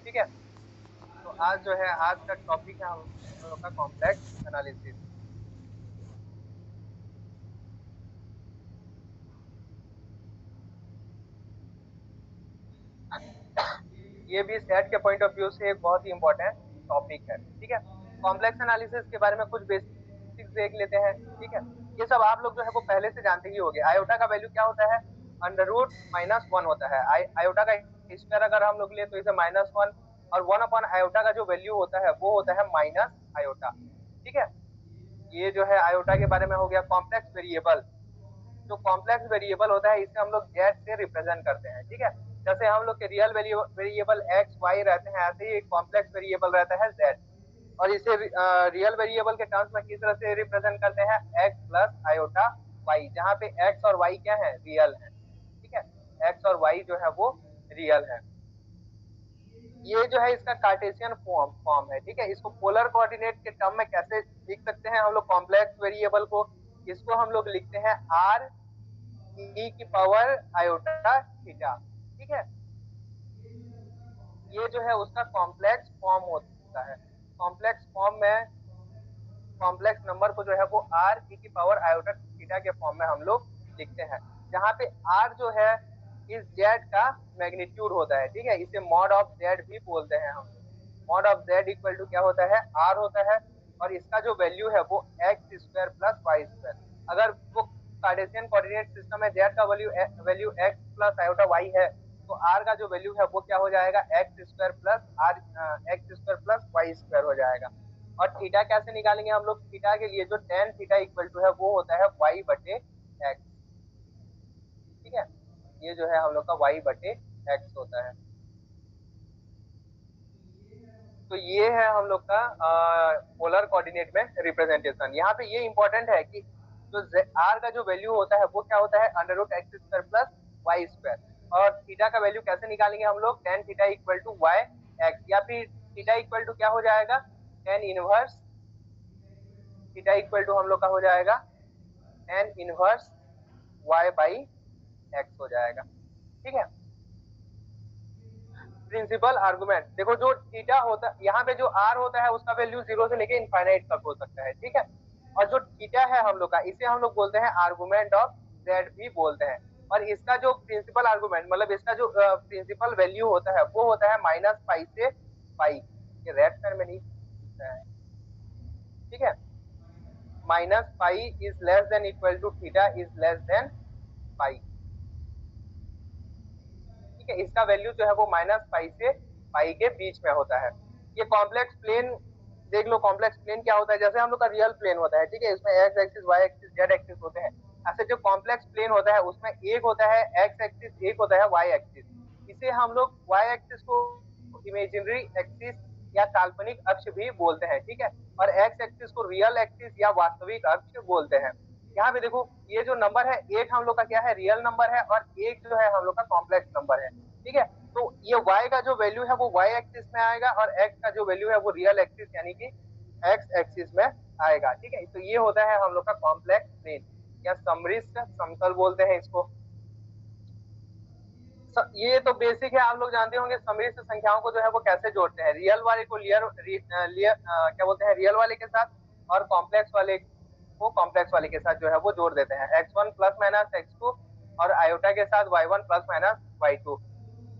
ठीक है। तो आज जो है, आज का टॉपिक है हम लोग का कॉम्प्लेक्स एनालिसिस। ये भी सेट के पॉइंट ऑफ व्यू से एक बहुत ही इंपॉर्टेंट टॉपिक है, ठीक है। कॉम्प्लेक्स एनालिसिस के बारे में कुछ बेसिक्स देख लेते हैं, ठीक है। ये सब आप लोग जो है वो पहले से जानते ही होंगे। आयोटा का वैल्यू क्या होता है? अंडर रूट -1 होता है। आयोटा का स्क्वायर अगर हम लोग ले तो इसे -1, और 1 अपॉन आयोटा का जो वैल्यू होता है वो होता है माइनस आयोटा, ठीक है। ये जो है आयोटा के बारे में हो गया। कॉम्प्लेक्स वेरिएबल, जो कॉम्प्लेक्स वेरिएबल होता है इसे हम लोग जेड से रिप्रेजेंट करते हैं, ठीक है। जैसे हम लोग के रियल वेरिएबल एक्स वाई रहते हैं, ऐसे ही कॉम्प्लेक्स वेरिएबल रहता है जेड। और इसे रियल वेरिएबल के टर्म्स में किस तरह से रिप्रेजेंट करते हैं? एक्स प्लस आयोटा वाई, जहाँ पे एक्स और वाई क्या है? रियल है, ठीक है। एक्स और वाई जो है वो रियल है। ये जो है इसका कार्टेशियन फॉर्म फॉर्म है, ठीक है। इसको पोलर कोऑर्डिनेट के टर्म में कैसे लिख सकते हैं हम लोग कॉम्प्लेक्स वेरिएबल को? इसको हम लोग लिखते हैं आर ई की पावर आयोटा थीटा, ठीक है। ये जो है उसका कॉम्प्लेक्स फॉर्म होता है। कॉम्प्लेक्स फॉर्म में कॉम्प्लेक्स नंबर को जो है वो आर ई की पावर आयोटा थीटा के फॉर्म में हम लोग लिखते हैं, जहाँ पे आर जो है इस जेड का मैग्नीट्यूड होता है, ठीक है। इसे मॉड ऑफ जेड भी बोलते हैं हम लोग। Mod of Z equal to क्या होता है? आर होता है। और इसका जो वैल्यू है वो x square plus y square. अगर वो कार्टेशियन कोऑर्डिनेट सिस्टम में जेड का value value x plus iota y है, तो आर का जो वैल्यू है वो क्या हो जाएगा? X square plus r, x square plus y square हो जाएगा। और थीटा कैसे निकालेंगे हम लोग? थीटा के लिए जो टेन थीटा इक्वल टू है वो होता है वाई बटे एक्स, ठीक है। ये जो है हम लोग का वाई बटे एक्स होता है। तो ये है हम लोग का पोलर कोऑर्डिनेट में रिप्रेजेंटेशन। यहाँ पे ये इंपॉर्टेंट है कि जो आर का जो वैल्यू होता है वो क्या होता है? Under root x square plus y square. और थीटा का वैल्यू कैसे निकालेंगे हम लोग? Tan theta equal to y x, या फिर थीटा इक्वल टू क्या हो जाएगा? Tan inverse theta equal to हम लोग का हो जाएगा tan inverse y by x हो जाएगा, ठीक है। प्रिंसिपल आर्गुमेंट देखो, जो थीटा होता यहाँ पे जो आर होता है उसका वैल्यू 0 से लेके इनफाइनाइट तक हो सकता है, ठीक है। और जो थीटा है हम लोग का, इसे हम लोग बोलते हैं आर्गुमेंट ऑफ जेड भी बोलते हैं। और इसका जो प्रिंसिपल आर्गुमेंट मतलब इसका जो प्रिंसिपल वैल्यू होता है वो होता है -पाई से पाई। ये रेड पेन में नहीं दिखता है, ठीक है। -Pi is less than equal to theta is less than pi, ठीक है। इसका वैल्यू जो है वो -पाई से पाई के बीच में होता है। ये कॉम्प्लेक्स प्लेन देख लो। कॉम्प्लेक्स प्लेन क्या होता है? जैसे हम लोग का रियल प्लेन होता है, ठीक है, इसमें x axis y axis z axis होते हैं। ऐसे जो कॉम्प्लेक्स प्लेन होता है उसमें एक होता है एक्स एक्सिस, एक होता है वाई एक्सिस। इसे हम लोग वाई एक्सिस को इमेजिनरी एक्सिस या काल्पनिक अक्ष भी बोलते हैं, ठीक है। और एक्स एक्सिस को रियल एक्सिस या वास्तविक अक्ष बोलते हैं। यहाँ पे देखो, ये जो नंबर है एक हम लोग का क्या है? रियल नंबर है, और एक जो है हम लोग का कॉम्प्लेक्स नंबर है, ठीक है। तो ये y का जो वैल्यू है वो y एक्सिस में आएगा, और x का जो वैल्यू है वो रियल एक्सिस यानी कि x एक्सिस में आएगा, ठीक है। तो ये होता है हम लोग का कॉम्प्लेक्स प्लेन, या समरित समतल बोलते हैं इसको। ये तो बेसिक है, आप लोग जानते होंगे समरित संख्याओं को जो है वो कैसे जोड़ते हैं। रियल वाले को क्या बोलते हैं? रियल वाले के साथ, और कॉम्प्लेक्स वाले को कॉम्प्लेक्स वाले के साथ जो है वो जोड़ देते हैं। x1 प्लस माइनस x2, और आयोटा के साथ y1 प्लस माइनस y2।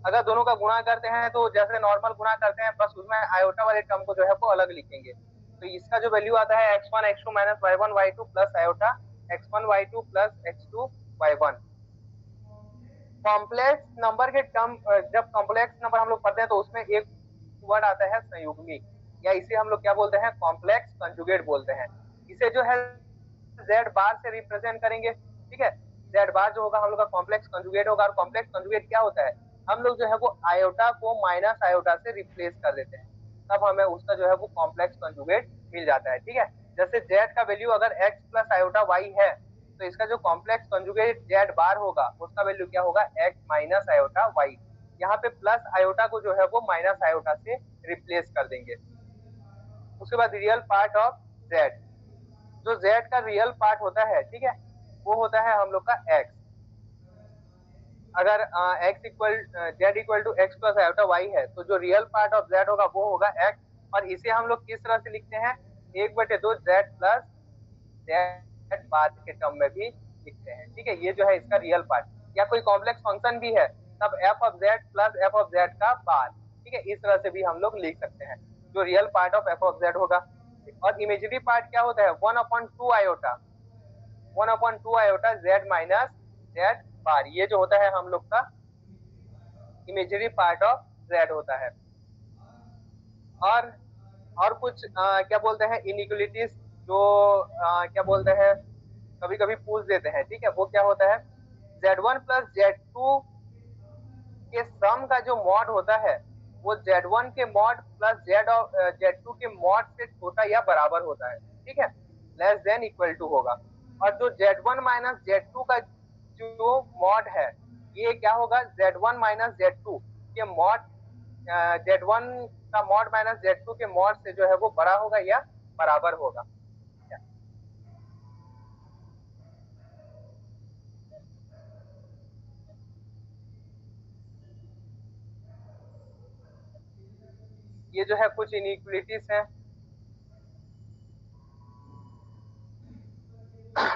अगर दोनों का गुणा करते हैं तो जैसे नॉर्मल गुणा करते हैं, बस उसमें आयोटा वाले टर्म को जो है वो अलग लिखेंगे। तो इसका जो वैल्यू आता है x1 x2 minus y1 y2 plus iota x1 y2 plus x2 y1। Complex number के टर्म, जब कॉम्प्लेक्स नंबर हम लोग पढ़ते हैं तो उसमें एक वर्ड आता है संयुग्मी, या इसे हम लोग क्या बोलते हैं? कॉम्प्लेक्स कंजुगेट बोलते हैं। इसे जो है जेड बार से रिप्रेजेंट करेंगे, ठीक है। जेड बार जो होगा हम लोग का कॉम्प्लेक्स कंजुगेट होगा। और कॉम्प्लेक्स कंजुगेट क्या होता है? हम लोग जो है वो आयोटा को माइनस आयोटा से रिप्लेस कर देते हैं, तब हमें उसका जो है वो कॉम्प्लेक्स कंजुगेट मिल जाता है, ठीक है। जैसे जेड का वैल्यू अगर एक्स प्लस आयोटा वाई है, तो इसका जो कॉम्प्लेक्स कंजुगेट जेड बार होगा उसका वैल्यू क्या होगा? X minus iota y. यहाँ पे प्लस आयोटा को जो है वो माइनस आयोटा से रिप्लेस कर देंगे। उसके बाद रियल पार्ट ऑफ जेड, जो जेड का रियल पार्ट होता है, ठीक है, वो होता है हम लोग का एक्स। अगर x equal z equal to x plus iota y है, तो जो रियल पार्ट ऑफ जेड होगा वो होगा x, और इसे हम लोग किस तरह से लिखते हैं, 1/2 जेड प्लस जेड बाद के टर्म में भी लिखते हैं। ठीक है, ये जो है इसका रियल पार्ट। या कोई कॉम्प्लेक्स फंक्शन भी है, तब F of z plus F of Z का बाद। ठीक है, इस तरह से भी हम लोग लिख सकते हैं, जो real part of f of z होगा। और इमेजरी पार्ट क्या होता है, 1/2 iota, 1/2 iota z minus z bar, ये जो होता है हम लोग का इमेजरी पार्ट ऑफ जेड होता है। और और कुछ क्या बोलते हैं इनइक्वलिटीज, जो क्या बोलते हैं कभी कभी पूछ देते हैं। ठीक है, वो क्या होता है, Z1 प्लस Z2 के सम का जो मॉड होता है, वो Z1 के मॉड प्लस Z2 के मॉड से छोटा या बराबर होता है। ठीक है, लेस देन इक्वल टू होगा। और जो Z1 माइनस Z2 का जो मॉड है, ये क्या होगा, Z1 माइनस Z2 के मॉड, Z1 का मॉड माइनस Z2 के मॉड से जो है वो बड़ा होगा या बराबर होगा। ये जो है कुछ इनइक्वलिटीज हैं।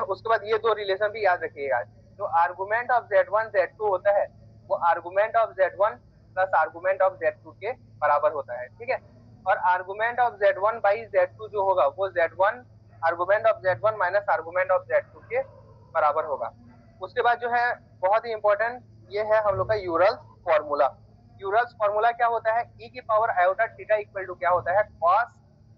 उसके बाद ये दो रिलेशन भी याद रखिएगा, जो आर्गुमेंट ऑफ Z1 Z2 होता है, वो argument of Z1 plus argument of Z2 के बराबर होता है। ठीक है, और argument of Z1 by Z2 जो होगा, वो Z1 argument of Z1 minus argument of Z2 के बराबर होगा। उसके बाद जो है बहुत ही इंपॉर्टेंट, ये है हम लोग का यूरल्स फॉर्मूला। यूरल्स फॉर्मूला क्या होता है, ई की power iota theta equal to क्या होता है, cos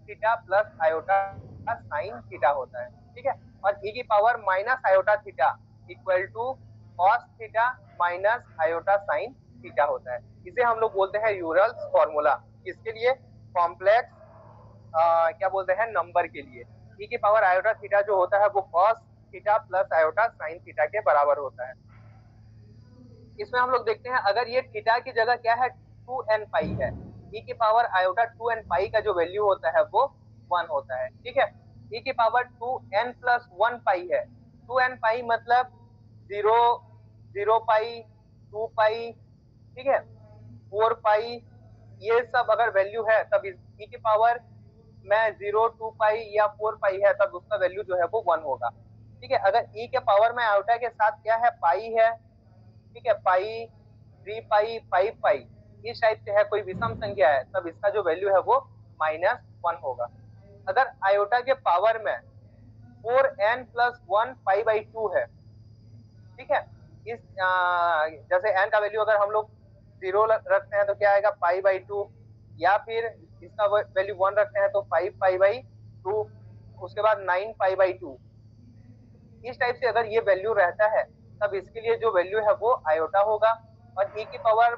theta plus iota sine theta होता है। ठीक है, और ई की power minus iota theta equal to cos theta minus iota sine theta होता है। इसे हम लोग बोलते हैं यूरल्स फॉर्मूला। किसके लिए, कॉम्प्लेक्स क्या बोलते हैं नंबर के लिए। ई की पावर आयोटा थीटा जो होता है वो cos theta plus iota sine theta के बराबर होता है। इसमें हम लोग देखते हैं, अगर ये थीटा की जगह क्या है, 2n पाई है, ई की पावर आयोटा 2n पाई का जो वैल्यू होता है वो 1 होता है। ठीक है, ई की पावर 2n+1 पाई है, 2n पाई मतलब 0, 0 पाई, 2 पाई, ठीक है, 4 पाई, ये सब अगर वैल्यू है, तब इस ई की पावर में 0, 2 पाई या 4 पाई है, तब उसका वैल्यू जो है वो 1 होगा। ठीक है, अगर ई के पावर में आयोटा के साथ क्या है, पाई है, ठीक है, पाई, 3 पाई, 5 पाई, इस टाइप से है, कोई विषम संख्या है, तब इसका जो वैल्यू है वो -1 होगा। अगर आयोटा के पावर में 4n+1 पाई/2 है, ठीक है, इस जैसे n का वैल्यू अगर हम लोग 0 रखते हैं तो क्या आएगा, पाई/2, या फिर इसका वैल्यू 1 रखते हैं तो 5 पाई/2, उसके बाद 9 पाई/2, इस टाइप से अगर ये वैल्यू रहता है, तब इसके लिए जो वैल्यू है वो आयोटा होगा। और ई की पावर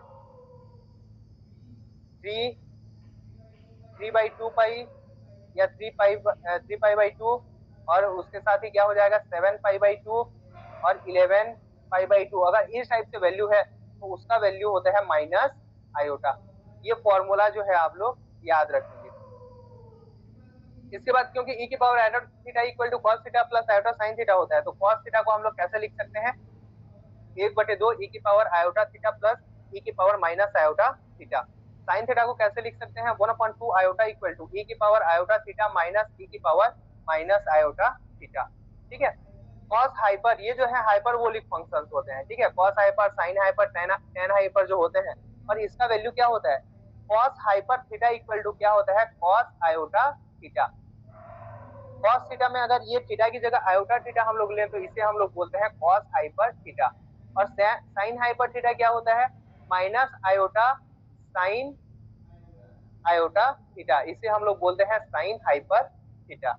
3/2 पाई या 3 पाई/2, और उसके साथ ही क्या हो जाएगा, 7 पाई/2 और 11 पाई/2, अगर इस टाइप से वैल्यू है तो उसका वैल्यू होता है माइनस आयोटा। ये फॉर्मूला जो है आप लोग याद रखेंगे। इसके बाद क्योंकि ई की power iota theta equal to cos theta plus iota sine theta होता है, तो कॉस थीटा को हम लोग कैसे लिख सकते हैं, 1/2 ई की पावर आयोटा थीटा प्लस ई की power minus iota theta. Sine theta को कैसे लिख सकते हैं, 1/2 आयोटा इक्वल टू ई की पावर आयोटा थीटा माइनस ई की पावर माइनस आयोटा थीटा। ठीक है, कॉस हाइपर, ये जो है हाइपरबोलिक फंक्शंस होते हैं। ठीक है, cos hyper, sine hyper, tan hyper जो होते हैं, और इसका वैल्यू क्या होता है, cos hyper theta equal to क्या होता है, cos iota theta. Cos theta में अगर ये थीटा की जगह आयोटा थीटा हम लोग लें, तो इसे हम लोग बोलते हैं कॉस हाइपर थीटा। और साइन हाइपर थीटा क्या होता है, minus iota sign iota theta, इसे हम लोग बोलते हैं साइन हाइपर थीटा।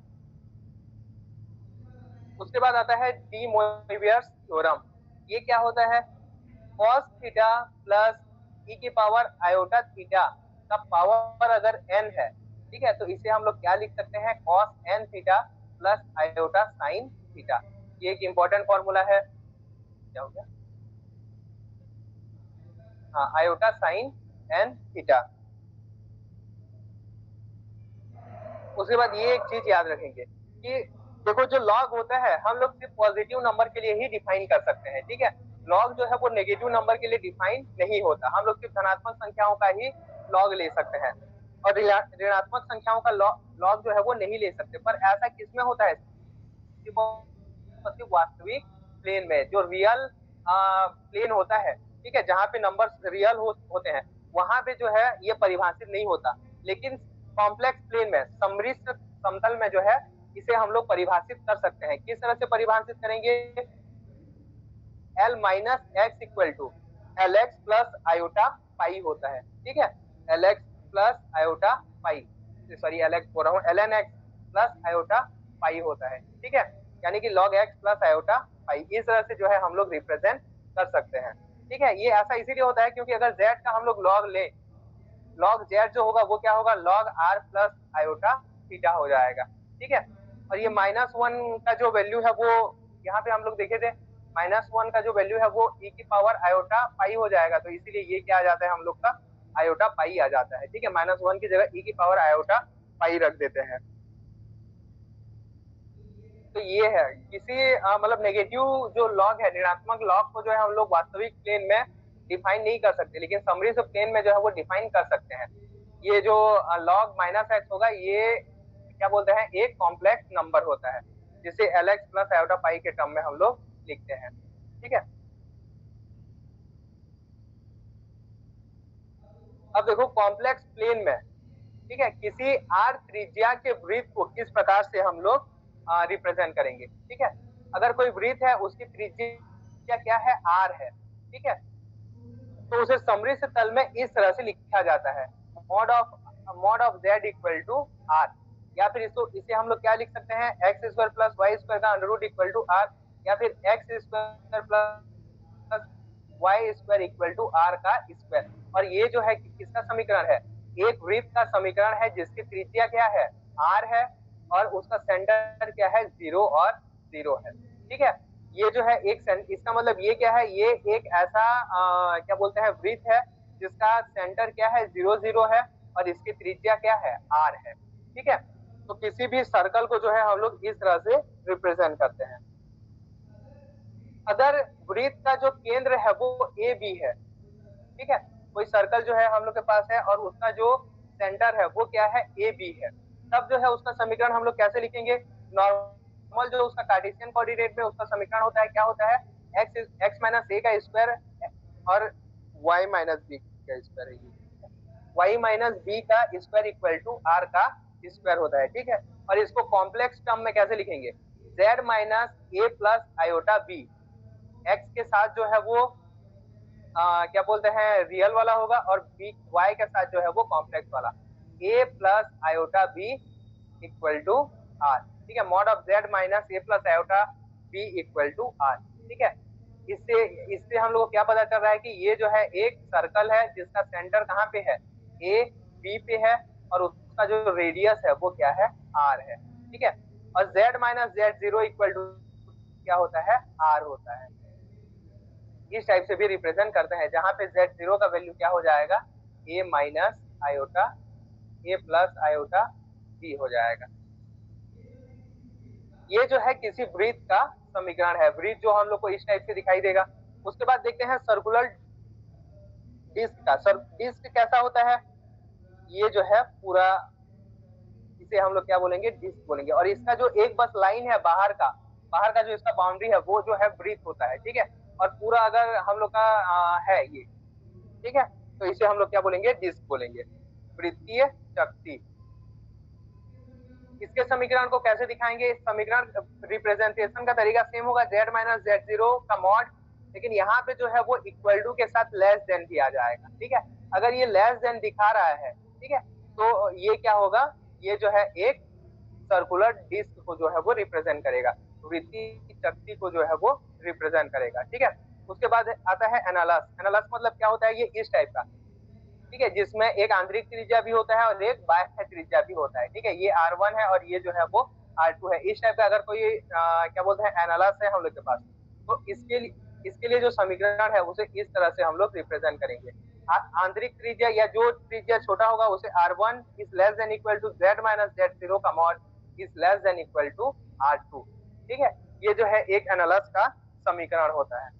उसके बाद आता है डी मोइवियर्स थ्योरम। ये क्या होता है, कॉस थीटा प्लस ई की पावर आयोटा थीटा का पावर अगर n है, ठीक है, तो इसे हम लोग क्या लिख सकते हैं, cos n theta plus iota sine theta. ये एक इंपॉर्टेंट फॉर्मूला है। क्या हो गया, हाँ, आयोटा साइन n थीटा। उसके बाद ये एक चीज याद रखेंगे कि देखो, जो लॉग होता है हम लोग सिर्फ पॉजिटिव नंबर के लिए ही डिफाइन कर सकते हैं। ठीक है, लॉग जो है वो नेगेटिव नंबर के लिए डिफाइन नहीं होता, हम लोग सिर्फ धनात्मक संख्याओं का ही लॉग ले सकते हैं और ऋणात्मक संख्याओं का लॉग जो है वो नहीं ले सकते। पर ऐसा किसमें होता है? सिर्फ और सिर्फ वास्तविक प्लेन में, जो रियल प्लेन होता है, ठीक है, जहाँ पे नंबर्स रियल होते हैं, वहां पे जो है ये परिभाषित नहीं होता। लेकिन कॉम्प्लेक्स प्लेन में, सममिश्र समतल में जो है इसे हम लोग परिभाषित कर सकते हैं। किस तरह से परिभाषित करेंगे? L minus x equal to l x plus iota pi होता है, ठीक है, l x plus iota pi, sorry l x बोल रहा हूँ, l n x plus iota pi होता है, ठीक है, यानी कि log x plus iota pi. इस तरह से जो है हम लोग रिप्रेजेंट कर सकते हैं, ठीक है। ये ऐसा इसीलिए होता है क्योंकि अगर जेड का हम लोग लॉग ले, लॉग जेड जो होगा वो क्या होगा? Log are plus iota theta हो जाएगा, ठीक है। और ये -1 का जो वैल्यू है वो यहाँ पे हम लोग देखे थे, -1 का जो वैल्यू है वो e की पावर आयोटा पाई हो जाएगा, तो इसीलिए ये क्या आ जाता है हम लोग का? आयोटा पाई आ जाता है, ठीक है। -1 की जगह e की पावर आयोटा पाई रख देते हैं। तो ये है किसी मतलब नेगेटिव जो लॉग है, ऋणात्मक लॉग को जो है हम लोग वास्तविक प्लेन में डिफाइन नहीं कर सकते, लेकिन सममिश्र प्लेन में जो है वो डिफाइन कर सकते हैं। ये जो लॉग -x होगा, ये क्या बोलते हैं? एक कॉम्प्लेक्स नंबर होता है जिसे एल एक्स प्लस आयोटा पाई के टर्म में हम लोग लिखते हैं, ठीक है। अब देखो कॉम्प्लेक्स प्लेन में, ठीक है, किसी आर त्रिज्या के वृत्त को किस प्रकार से हम लोग रिप्रेजेंट करेंगे, ठीक है। अगर कोई वृत्त है, उसकी त्रिज्या क्या है? आर है, ठीक है, तो उसे सममिश्र तल में इस तरह से लिखा जाता है, mod of Z equal to r, या फिर इसको इसे हम लोग क्या लिख सकते हैं? X square plus y square का under root equal to r, या फिर x square plus y square equal to r का स्क्वायर। और ये जो है किसका समीकरण है? एक वृत्त का समीकरण है जिसकी त्रिज्या क्या है? आर है, और उसका सेंटर क्या है? 0 और 0 है, ठीक है। ये जो है एक इसका मतलब ये क्या है? ये एक ऐसा क्या बोलते हैं? वृत्त है जिसका सेंटर क्या है? 0 0 है, और इसकी त्रिज्या क्या है? आर है, ठीक है। तो किसी भी सर्कल को जो है हम लोग इस तरह से रिप्रेजेंट करते हैं। अगर वृत्त का जो केंद्र है वो ए बी है, ठीक है, कोई सर्कल जो है हम लोग के पास है और उसका जो सेंटर है वो क्या है? ए बी है, तब जो है उसका समीकरण हम लोग कैसे लिखेंगे? नॉर्मल जो उसका कार्टेशियन कोऑर्डिनेट में उसका समीकरण होता है, क्या होता है? एक्स माइनस ए का स्क्वायर और वाई माइनस बी का स्क्वायर है, वाई माइनस बी का स्क्वायर इक्वल टू आर का स्क्वायर होता है, ठीक है। और इसको कॉम्प्लेक्स टर्म में कैसे लिखेंगे? Z minus a plus iota B, x के साथ जो है वो क्या बोलते हैं? रियल वाला होगा, और बी वाई के साथ जो है वो कॉम्प्लेक्स वाला, a plus iota b equal to r, ठीक है। Mod of z minus a plus iota b equal to r, ठीक है। इससे इससे हम लोग को क्या पता चल रहा है कि ये जो है एक सर्कल है जिसका सेंटर कहाँ पे है? ए बी पे है, और उसका जो रेडियस है वो क्या है? आर है, ठीक है। और z minus z zero equal to क्या होता है? आर होता है। इस टाइप से भी रिप्रेजेंट करते हैं, जहां पे z0 का वैल्यू क्या हो जाएगा? a minus iota a plus iota b हो जाएगा। ये जो है किसी वृत्त का समीकरण है, वृत्त जो हम लोग को इस टाइप से दिखाई देगा। उसके बाद देखते हैं सर्कुलर डिस्क का। डिस्क कैसा होता है? ये जो है पूरा, इसे हम लोग क्या बोलेंगे? डिस्क बोलेंगे। और इसका जो एक बस लाइन है बाहर का जो इसका बाउंड्री है वो जो है वृत्त होता है, ठीक है। और पूरा अगर हम लोग का है ये, ठीक है, तो इसे हम लोग क्या बोलेंगे? डिस्क बोलेंगे, वृत्तीय शक्ति। इसके समीकरण को कैसे दिखाएंगे? इस समीकरण रिप्रेजेंटेशन का तरीका सेम होगा, z माइनस जेड जीरो का मॉड, लेकिन यहाँ पे जो है वो इक्वल टू के साथ लेस देन भी आ जाएगा, ठीक है। अगर ये लेस देन दिखा रहा है, ठीक है, तो ये क्या होगा? ये जो है एक सर्कुलर डिस्क को जो है वो रिप्रेजेंट करेगा, वृत्तीय शक्ति को जो है वो रिप्रेजेंट करेगा, ठीक है। उसके बाद आता है एनालस। एनालस मतलब क्या होता है? ये इस टाइप का, ठीक है, जिसमें एक आंतरिक त्रिज्या भी होता है और एक बाह्य त्रिज्या भी होता है, ठीक है। ये R1 है और ये जो है वो R2 है। इस टाइप का अगर कोई क्या बोलते हैं? एनालस है हम लोग के पास, तो इसके लिए जो समीकरण है उसे इस तरह से हम लोग रिप्रेजेंट करेंगे। आंतरिक त्रिज्या या जो त्रिज्या छोटा होगा उसे R1 is less than equal to z minus z0 का mod is less than equal to R2, ठीक है। ये जो है एक एनालस का समीकरण होता है।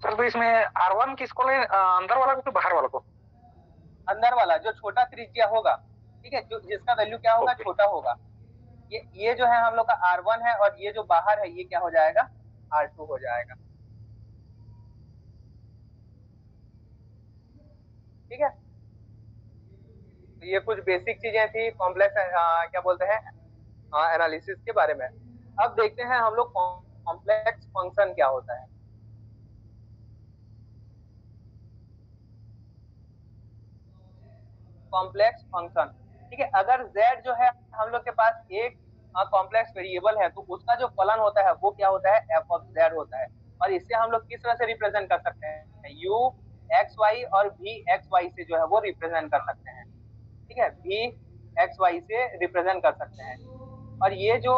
सर तो इसमें R1 किसको ले, अंदर वाला को कि बाहर वाला को? अंदर वाला जो छोटा त्रिज्या होगा, ठीक है, जो जिसका वैल्यू क्या होगा, ओके। छोटा होगा। ये जो है हम लोग का R1 है, और ये जो बाहर है ये क्या हो जाएगा, R2 हो जाएगा। ठीक है, तो ये कुछ बेसिक चीजें थी कॉम्प्लेक्स क्या बोलते हैं एनालिसिस के बारे में। अब देखते हैं हम लोग कॉम्प्लेक्स फंक्शन क्या होता है। कॉम्प्लेक्स फंक्शन, ठीक है, अगर z जो है हम लोग के पास एक कॉम्प्लेक्स वेरिएबल है, तो उसका जो फलन होता है वो क्या होता है, f ऑफ z होता है। और इसे हम लोग किस तरह से रिप्रेजेंट कर सकते हैं, u एक्स वाई और v एक्स वाई से जो है वो रिप्रेजेंट कर सकते हैं। ठीक है, v एक्स वाई से रिप्रेजेंट कर सकते हैं। और ये जो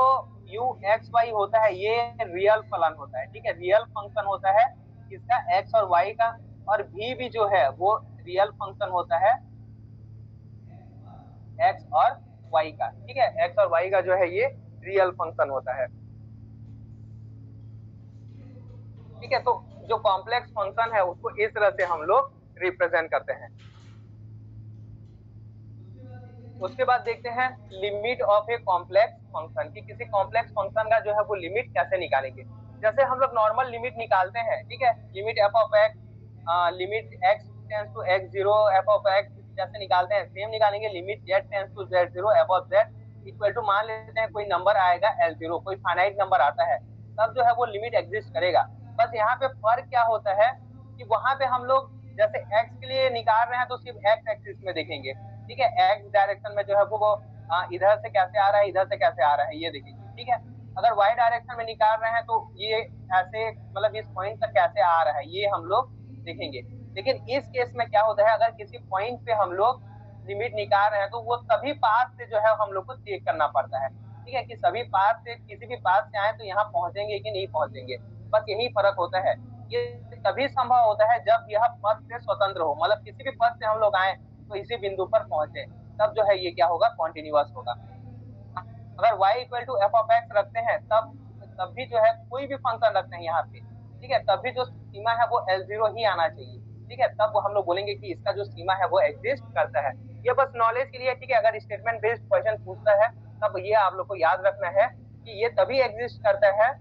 u एक्स वाई होता है ये रियल फलन होता है, ठीक है, रियल फंक्शन होता है इसका x और y का। और v भी जो है वो रियल फंक्शन होता है एक्स और वाई का। ठीक है, एक्स और वाई का जो है ये रियल फंक्शन होता है। ठीक है, तो जो कॉम्प्लेक्स फंक्शन है उसको इस तरह से हम लोग रिप्रेजेंट करते हैं। उसके बाद देखते हैं limit of a complex function, कि किसी कॉम्प्लेक्स फंक्शन का जो है वो लिमिट कैसे निकालेंगे। जैसे हम लोग नॉर्मल लिमिट निकालते हैं, ठीक है, limit F of x, limit x tends to x zero F of x जैसे निकालते हैं, सेम निकालेंगे limit z tends to Z zero F of Z equal to, मान लेते हैं कोई नंबर आएगा एल जीरो, कोई फाइनाइट नंबर आता है, तब जो है वो लिमिट एग्जिस्ट करेगा। बस यहाँ पे फर्क क्या होता है कि वहां पे हम लोग जैसे एक्स के लिए निकाल रहे हैं तो सिर्फ एक्स एक्सिस में देखेंगे। ठीक है, एक्स डायरेक्शन में जो है वो इधर से कैसे आ रहा है, इधर से कैसे आ रहा है ये देखेंगे। ठीक है, अगर वाई डायरेक्शन में निकाल रहे हैं तो ये ऐसे मतलब इस पॉइंट तक कैसे आ रहा है ये हम लोग देखेंगे। लेकिन इस केस में क्या होता है, अगर किसी पॉइंट पे हम लोग लिमिट निकाल रहे हैं तो वो सभी पाथ से जो है हम लोग को चेक करना पड़ता है। ठीक है, कि सभी पाथ से किसी भी पाथ से आए तो यहाँ पहुंचेंगे कि नहीं पहुंचेंगे, बस यही फर्क होता है। ये तभी संभव होता है जब यह पथ से स्वतंत्र हो, मतलब किसी भी पथ से हम लोग आए तो इसी बिंदु पर पहुंचे, तब जो है ये क्या होगा, कॉन्टिन्यूअस होगा। अगर y equal to f of x रखते हैं तब भी जो है कोई भी फंक्शन रखते हैं यहाँ पे, ठीक है, तब भी जो सीमा है वो एल जीरो ही आना चाहिए। ठीक है, तब वो हम लोग बोलेंगे कि इसका जो सीमा है वो एग्जिस्ट करता है। ये बस नॉलेज के लिए, ठीक है, अगर स्टेटमेंट बेस्ड क्वेश्चन पूछता है तब ये आप लोग को याद रखना है कि ये तभी एग्जिस्ट करता है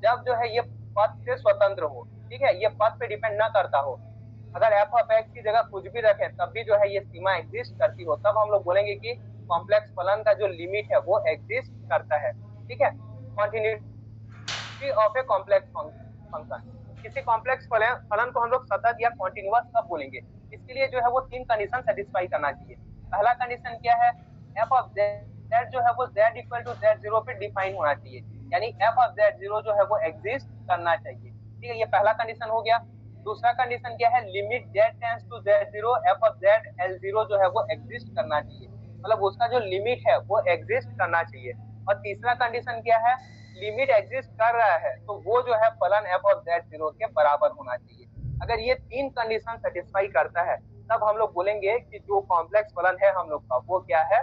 जब जो है ये पथ से स्वतंत्र हो। ठीक है, ये पथ पे डिपेंड ना करता हो। अगर एफ ऑफ एक्स की जगह कुछ भी रखें तब भी जो है ये सीमा एग्जिस्ट करती हो, तब हम लोग बोलेंगे कि कॉम्प्लेक्स फलन का जो लिमिट है वो एग्जिस्ट करता है। ठीक है, continuity of a complex function, किसी कॉम्प्लेक्स फलन को हम लोग सतत या कॉन्टिन्यूअस कब बोलेंगे, इसके लिए जो है वो तीन कंडीशन सेटिस्फाई करना चाहिए। पहला कंडीशन क्या है, एफ ऑफ जेड जो है वो Z equal to Z zero पे डिफाइन होना चाहिए, यानी एफ ऑफ जेड जीरो जो है वो एग्जिस्ट करना चाहिए। ठीक है, ये पहला कंडीशन हो गया। दूसरा कंडीशन क्या है, limit z tends to Z zero F of z l zero जो है वो एग्जिस्ट करना चाहिए, मतलब उसका जो लिमिट है वो एग्जिस्ट करना चाहिए। और तीसरा कंडीशन क्या है, लिमिट एग्जिस्ट कर रहा है तो वो जो है फलन एफ ऑफ जेड जीरो के बराबर होना चाहिए। अगर ये तीन कंडीशन सेटिस्फाई करता है तब हम लोग बोलेंगे कि जो कॉम्प्लेक्स फलन है हम लोग का वो क्या है,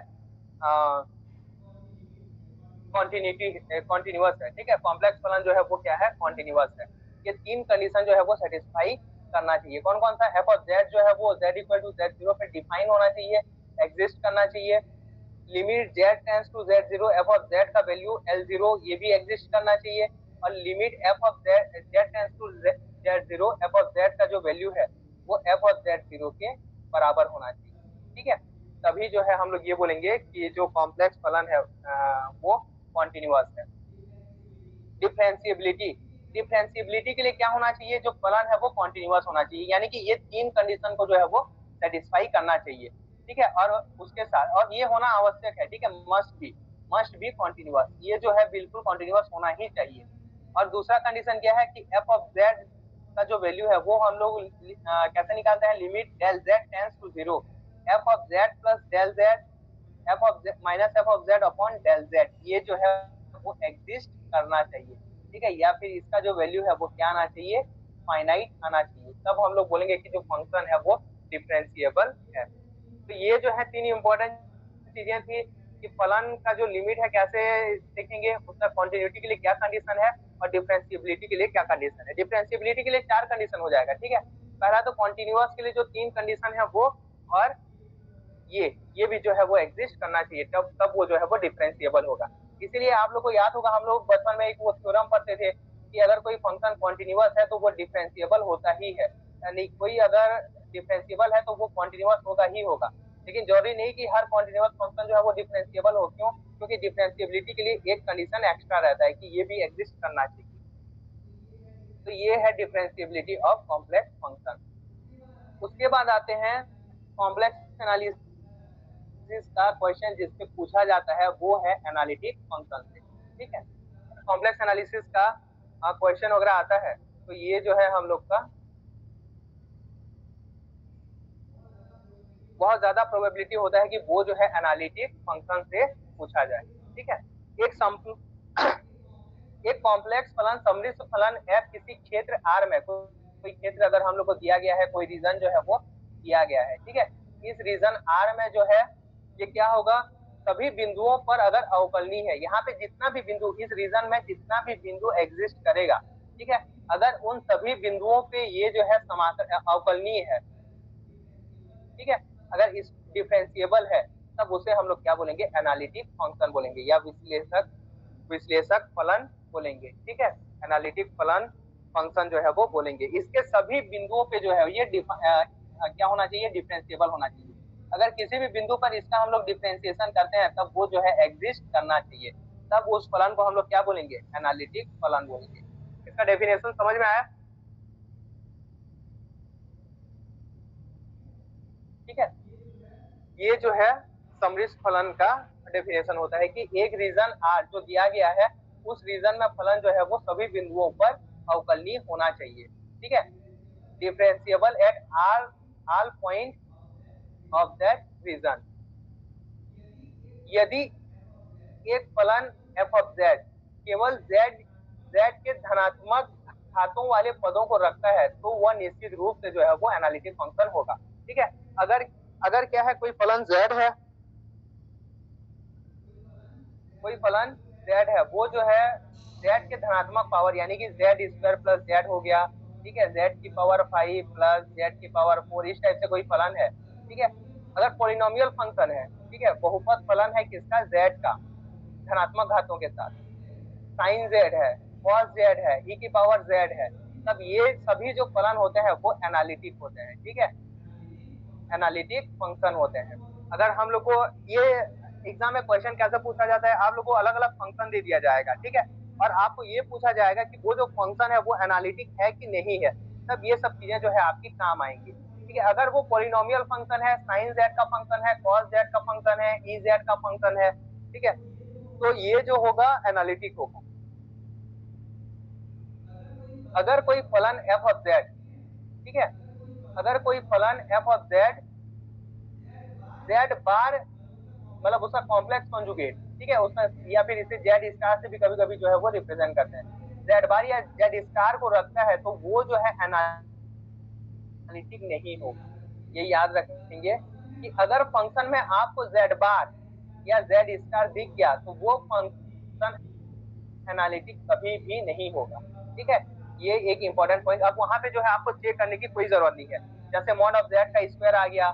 कॉन्टिन्यूटी कॉन्टिन्यूअस है। ठीक है, कॉम्प्लेक्स फलन जो है वो क्या है, कॉन्टिन्यूअस है। ये तीन कंडीशन जो है वो सेटिस्फाई करना चाहिए। कौन कौन सा, एफ ऑफ जेड जो है वो Z equal to Z zero पे डिफाइन होना चाहिए, एग्जिस्ट करना चाहिए। Limit z tends to Z zero F of Z का वैल्यू एल जीरो ये भी एग्जिस्ट करना चाहिए। और limit F of Z Z tends to Z zero F of Z का जो वैल्यू है वो एफ ऑफ जेड जीरो के बराबर होना चाहिए। ठीक है, तभी जो है हम लोग ये बोलेंगे कि जो कॉम्प्लेक्स फलन है वो कॉन्टिन्यूअस है। डिफरेंशिएबिलिटी, डिफरेंशिएबिलिटी के लिए क्या होना चाहिए, जो फलन है वो कॉन्टिन्यूअस होना चाहिए, यानी कि ये तीन कंडीशन को जो है वो सेटिस्फाई करना चाहिए। ठीक है, और उसके साथ और ये होना आवश्यक है। ठीक है, मस्ट बी कॉन्टिन्यूअस, ये जो है बिल्कुल कॉन्टिन्यूअस होना ही चाहिए। और दूसरा कंडीशन क्या है कि एफ ऑफ जेड का जो वैल्यू है वो हम लोग कैसे निकालते हैं, limit del z tends to zero F of z plus del z f of minus f of z upon del z, ये जो है वो एग्जिस्ट करना चाहिए। ठीक है, या फिर इसका जो वैल्यू है वो क्या आना चाहिए, फाइनाइट आना चाहिए, तब हम लोग बोलेंगे कि जो फंक्शन है वो डिफरेंशिएबल है। तो ये जो है तीन इंपॉर्टेंट चीजें थी कि फलन का जो लिमिट है कैसे देखेंगे, उसका कॉन्टिन्यूटी के लिए क्या कंडीशन है, और डिफरेंशिएबिलिटी के लिए क्या कंडीशन है। डिफरेंशिएबिलिटी के लिए 4 कंडीशन हो जाएगा, ठीक है। पहला तो कॉन्टिन्यूअस के लिए जो 3 कंडीशन है वो, और ये भी जो है वो एग्जिस्ट करना चाहिए, तब तब वो जो है वो डिफरेंशिएबल होगा। इसीलिए आप लोग को याद होगा, हम लोग बचपन में एक वो थ्योरम पढ़ते थे कि अगर कोई फंक्शन कॉन्टिन्यूअस है तो वो डिफरेंशिएबल होता ही है, यानी कोई अगर डिफरेंशिएबल है तो वो कॉन्टिन्यूअस होगा ही होगा। लेकिन जरूरी नहीं कि हर कॉन्टिन्यूअस फंक्शन जो है वो डिफरेंशिएबल हो, क्यों? क्योंकि डिफरेंशिएबिलिटी के लिए एक कंडीशन एक्स्ट्रा रहता है कि ये भी एग्जिस्ट करना चाहिए। तो ये है डिफरेंशिएबिलिटी ऑफ कॉम्प्लेक्स फंक्शन। उसके बाद आते हैं कॉम्प्लेक्स एनालिसिस का क्वेश्चन, जिसपे पूछा जाता है वो है एनालिटिक फंक्शन से, ठीक है। कॉम्प्लेक्स एनालिसिस का क्वेश्चन वगैरह आता है, तो ये जो है हम लोग का बहुत ज्यादा प्रोबेबिलिटी होता है कि वो जो है एनालिटिक फंक्शन से पूछा जाए, ठीक है। एक कॉम्प्लेक्स फलन समृद्ध फलन f किसी क्षेत्र R में, कोई क्षेत्र अगर हम लोग को दिया गया है, कोई रीजन जो है वो दिया गया है, ठीक है। इस रीजन R में जो है ये क्या होगा, सभी बिंदुओं पर अगर अवकलनीय है, यहाँ पे जितना भी बिंदु इस रीजन में जितना भी बिंदु एग्जिस्ट करेगा, ठीक है, अगर उन सभी बिंदुओं पे ये जो है समाकल अवकलनीय है, ठीक है, अगर इस डिफरेंशिएबल है, तब उसे हम लोग क्या बोलेंगे, एनालिटिक फंक्शन बोलेंगे, या विश्लेषक फलन बोलेंगे, ठीक है। एनालिटिक फलन फंक्शन जो है वो बोलेंगे। इसके सभी बिंदुओं पे जो है ये क्या होना चाहिए, डिफरेंशिएबल होना चाहिए। अगर किसी भी बिंदु पर इसका हम लोग डिफरेंशिएशन करते हैं तब वो जो है एग्जिस्ट करना चाहिए, तब उस फलन को हम लोग क्या बोलेंगे, एनालिटिक फलन बोलेंगे। इसका डेफिनेशन समझ में आया, ठीक है। ये जो है समृद्ध फलन का डेफिनेशन होता है कि एक रीजन R जो दिया गया है, उस रीजन में फलन जो है वो सभी बिंदुओं पर अवकलनीय होना चाहिए, ठीक है। Differentiable at all point of that region. यदि एक फलन f ऑफ z केवल z के धनात्मक घातों वाले पदों को रखता है तो वह निश्चित रूप से जो है वो एनालिटिक फंक्शन होगा, ठीक है। अगर क्या है, कोई फलन z है, कोई फलन z है, वो जो है z के धनात्मक पावर यानी कि z स्क्वायर प्लस z हो गया, ठीक है, z की पावर 5 प्लस z की पावर 4, इस टाइप से कोई फलन है, ठीक है। अगर पॉलिनोमियल फंक्शन है, ठीक है, बहुपद फलन है किसका, z का, धनात्मक घातों के साथ, साइन z है, cos z है, e की पावर z है, तब ये सभी जो फलन होते हैं वो एनालिटिक होते हैं, ठीक है, एनालिटिक फंक्शन होते हैं। अगर हम लोग को ये एग्जाम में क्वेश्चन कैसे पूछा जाता है, आप लोग को अलग अलग फंक्शन दे दिया जाएगा, ठीक है, और आपको ये पूछा जाएगा कि वो जो फंक्शन है वो एनालिटिक है कि नहीं है, तब ये सब चीजें जो है आपकी काम आएंगी, ठीक है। अगर वो पॉलिनोमियल फंक्शन है, साइन z का फंक्शन है, cos z का फंक्शन है, e z का फंक्शन है, ठीक है, तो ये जो होगा एनालिटिक होगा। अगर कोई फलन f ऑफ z, ठीक है, अगर कोई फलन f ऑफ z z बार मतलब उसका कॉम्प्लेक्स कॉन्जुगेट, ठीक है, उसमें, या फिर इसे z स्टार से भी कभी कभी जो है वो रिप्रेजेंट करते हैं, z बार या z स्टार को रखता है तो वो जो है एनालिटिक नहीं होगा। ये याद रखेंगे कि अगर फंक्शन में आपको z बार या z स्टार दिख गया तो वो फंक्शन एनालिटिक कभी भी नहीं होगा, ठीक है। ये एक इंपॉर्टेंट पॉइंट, अब वहां पे जो है आपको चेक करने की कोई जरूरत नहीं है। जैसे मॉड ऑफ z का स्क्वायर आ गया,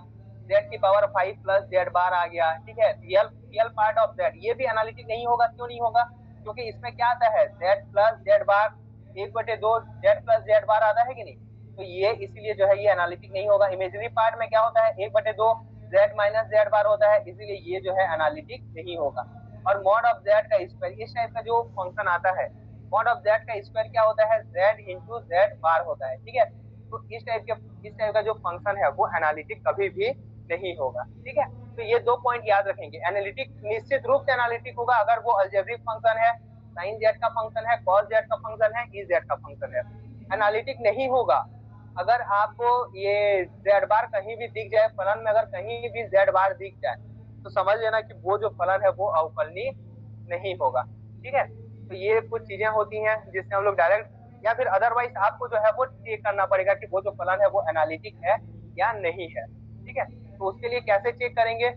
z की पावर 5 प्लस z बार आ गया, ठीक है, रियल पार्ट ऑफ z, ये भी एनालिटिक नहीं होगा। क्यों नहीं होगा? क्योंकि इसमें क्या आता है, z प्लस z बार 1/2 z प्लस z बार आता है कि नहीं, तो ये इसीलिए जो है ये एनालिटिक नहीं होगा। इमेजिनरी पार्ट में क्या होता है, 1/2 z माइनस z बार होता है, इसीलिए ये जो है एनालिटिक नहीं होगा। और मॉड ऑफ z का स्क्वायर, इस टाइप का जो फंक्शन आता है, मॉड ऑफ z का स्क्वायर क्या होता है, z इंटू z बार होता है, ठीक है। तो इस टाइप का जो फंक्शन है वो एनालिटिक कभी भी नहीं होगा, ठीक है। तो ये 2 पॉइंट याद रखेंगे। एनालिटिक निश्चित रूप से एनालिटिक होगा अगर वो अलजेब्रिक फंक्शन है, साइन z का फंक्शन है, cos z का फंक्शन है, e z का फंक्शन है। एनालिटिक नहीं होगा अगर आपको ये z बार कहीं भी दिख जाए, फलन में अगर कहीं भी z बार दिख जाए तो समझ लेना कि वो जो फलन है वो अवकलनीय नहीं होगा, ठीक है। तो ये कुछ चीजें होती हैं जिससे हम लोग डायरेक्ट, या फिर अदरवाइज आपको जो है वो चेक करना पड़ेगा कि वो जो फलन है वो एनालिटिक है या नहीं है, ठीक है। तो उसके लिए कैसे चेक करेंगे,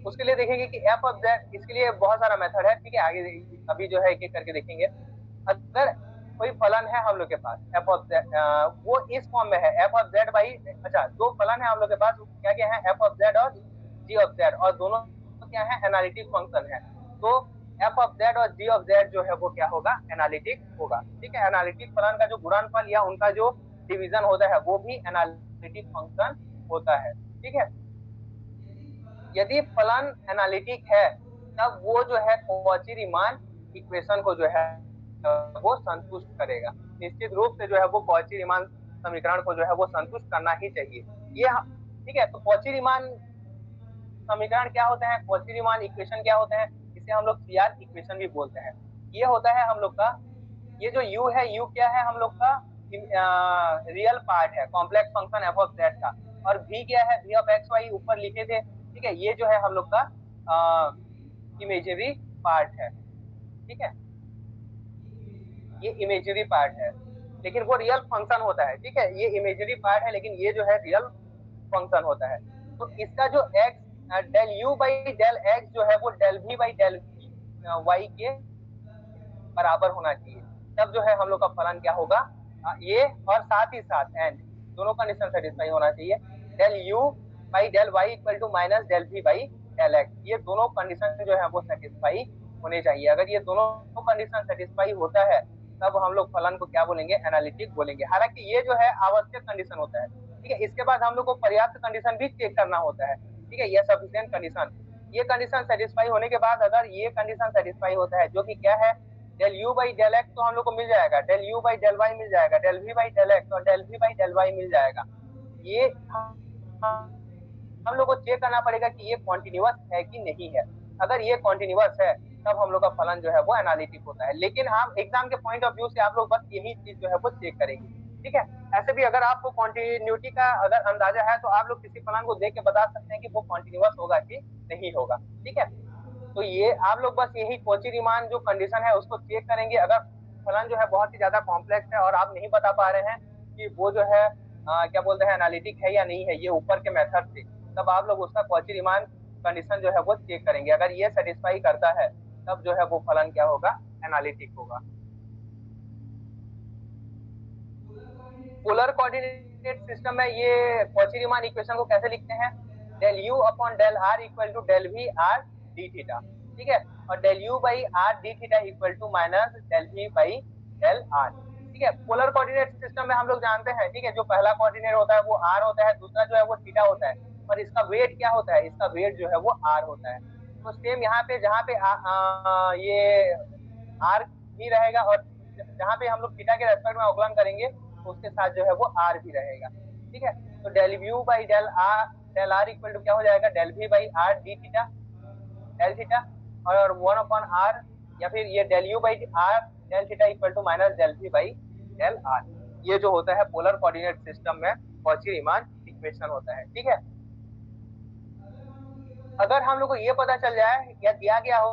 उसके लिए देखेंगे कि एफ ऑफ जेड, इसके लिए बहुत सारा मेथड है, ठीक है, आगे अभी जो है एक एक करके देखेंगे। अगर कोई फलन है हम लोग के पास एफ ऑफ जेड, वो इस फॉर्म में है एफ ऑफ जेड बाई, अच्छा दो फलन है हम लोग के पास, क्या क्या है, एफ ऑफ जेड और जी ऑफ जेड, और दोनों क्या है, एनालिटिक फंक्शन है। तो एफ ऑफ जेड और जी ऑफ जेड जो है वो क्या होगा, एनालिटिक होगा, ठीक है। एनालिटिक फलन का जो गुणनफल या उनका जो डिवीजन होता है वो भी एनालिटिक फंक्शन होता है, ठीक है। यदि फलन एनालिटिक है तब वो जो है कॉची रीमान इक्वेशन को जो है वो संतुष्ट करेगा, निश्चित रूप से जो है वो कॉची रीमान समीकरण को जो है वो संतुष्ट करना ही चाहिए, ये ठीक है। तो कॉची रीमान समीकरण क्या होते हैं, कॉची रीमान इक्वेशन क्या होते हैं, इसे हम लोग सीआर इक्वेशन भी बोलते हैं। ये होता है हम लोग का, ये जो u है, u क्या है हम लोग का, रियल पार्ट है complex function F of Z का, और v क्या है, v ऑफ एक्स वाई ऊपर लिखे थे, ठीक है। ये जो है हम लोग का इमेजरी पार्ट है, ठीक है, ये इमेजरी पार्ट है, लेकिन वो रियल फंक्शन होता है, ठीक है। ये इमेजरी पार्ट है लेकिन ये जो है रियल फंक्शन होता है। तो इसका जो x del u by del x जो है वो del v by del Y के बराबर होना चाहिए, तब जो है हम लोग का फलन क्या होगा, ये और साथ ही साथ एंड दोनों कंडीशन सेटिस्फाई होना चाहिए। Del u by del y equal to minus del v by del x, ये दोनों कंडीशन जो है वो सेटिस्फाई होने चाहिए। अगर ये दोनों कंडीशन सेटिस्फाई होता है तब हम लोग फलन को क्या बोलेंगे, एनालिटिक बोलेंगे। हालांकि ये जो है आवश्यक कंडीशन होता है, ठीक है। इसके बाद हम लोग को पर्याप्त कंडीशन भी चेक करना होता है, ठीक है, ये सफिशिएंट कंडीशन। ये कंडीशन सेटिस्फाई होने के बाद अगर ये कंडीशन सेटिस्फाई होता है, जो कि क्या है, del u by del x तो हम लोग को मिल जाएगा, del u by del y मिल जाएगा, del v by del x और del v by del y मिल जाएगा। ये हम लोग को चेक करना पड़ेगा कि ये कॉन्टिन्यूअस है कि नहीं है। अगर ये कॉन्टिन्यूअस है तब हम लोग का फलन जो है वो एनालिटिक होता है। लेकिन हम एग्जाम के पॉइंट ऑफ व्यू से आप लोग बस यही चीज जो है वो चेक करेंगे, ठीक है। ऐसे भी अगर आपको कॉन्टिन्यूटी का अगर अंदाजा है तो आप लोग किसी फलन को देख के बता सकते हैं कि वो कॉन्टिन्यूअस होगा कि नहीं होगा, ठीक है। तो ये आप लोग बस यही कॉची रीमान जो कंडीशन है उसको चेक करेंगे। अगर फलन जो है बहुत ही ज्यादा कॉम्प्लेक्स है और आप नहीं बता पा रहे हैं कि वो जो है क्या बोलते हैं, एनालिटिक है या नहीं है, ये ऊपर के मेथड से, तब आप लोग उसका कॉची रीमान कंडीशन जो है वो चेक करेंगे। अगर ये सेटिस्फाई करता है तब जो है वो फलन क्या होगा, एनालिटिक होगा। पोलर कोऑर्डिनेट सिस्टम में ये कॉची रीमान इक्वेशन को कैसे लिखते हैं, del u upon del r equal to del v r d theta, ठीक है, और del u by r d theta equal to minus del v by del r, ठीक है। पोलर कोऑर्डिनेट सिस्टम में हम लोग जानते हैं, ठीक है, जो पहला कोऑर्डिनेट होता है वो r होता है, दूसरा जो है वो थीटा होता है, और इसका वेट क्या होता है, इसका वेट जो है वो r होता है। तो सेम यहाँ पे जहाँ पे ये r भी रहेगा और जहाँ पे हम लोग थीटा के रेस्पेक्ट में अवकलन करेंगे तो उसके साथ जो है वो r भी रहेगा, ठीक है। तो del u by del r equal to क्या हो जाएगा, del v by r d theta del theta, और 1 अपॉन r, या फिर ये del u by r del theta equal to minus del v by del r। ये जो होता है पोलर कोऑर्डिनेट सिस्टम में कॉची रीमान इक्वेशन होता है, ठीक है। अगर हम लोग को ये पता चल जाए या दिया गया हो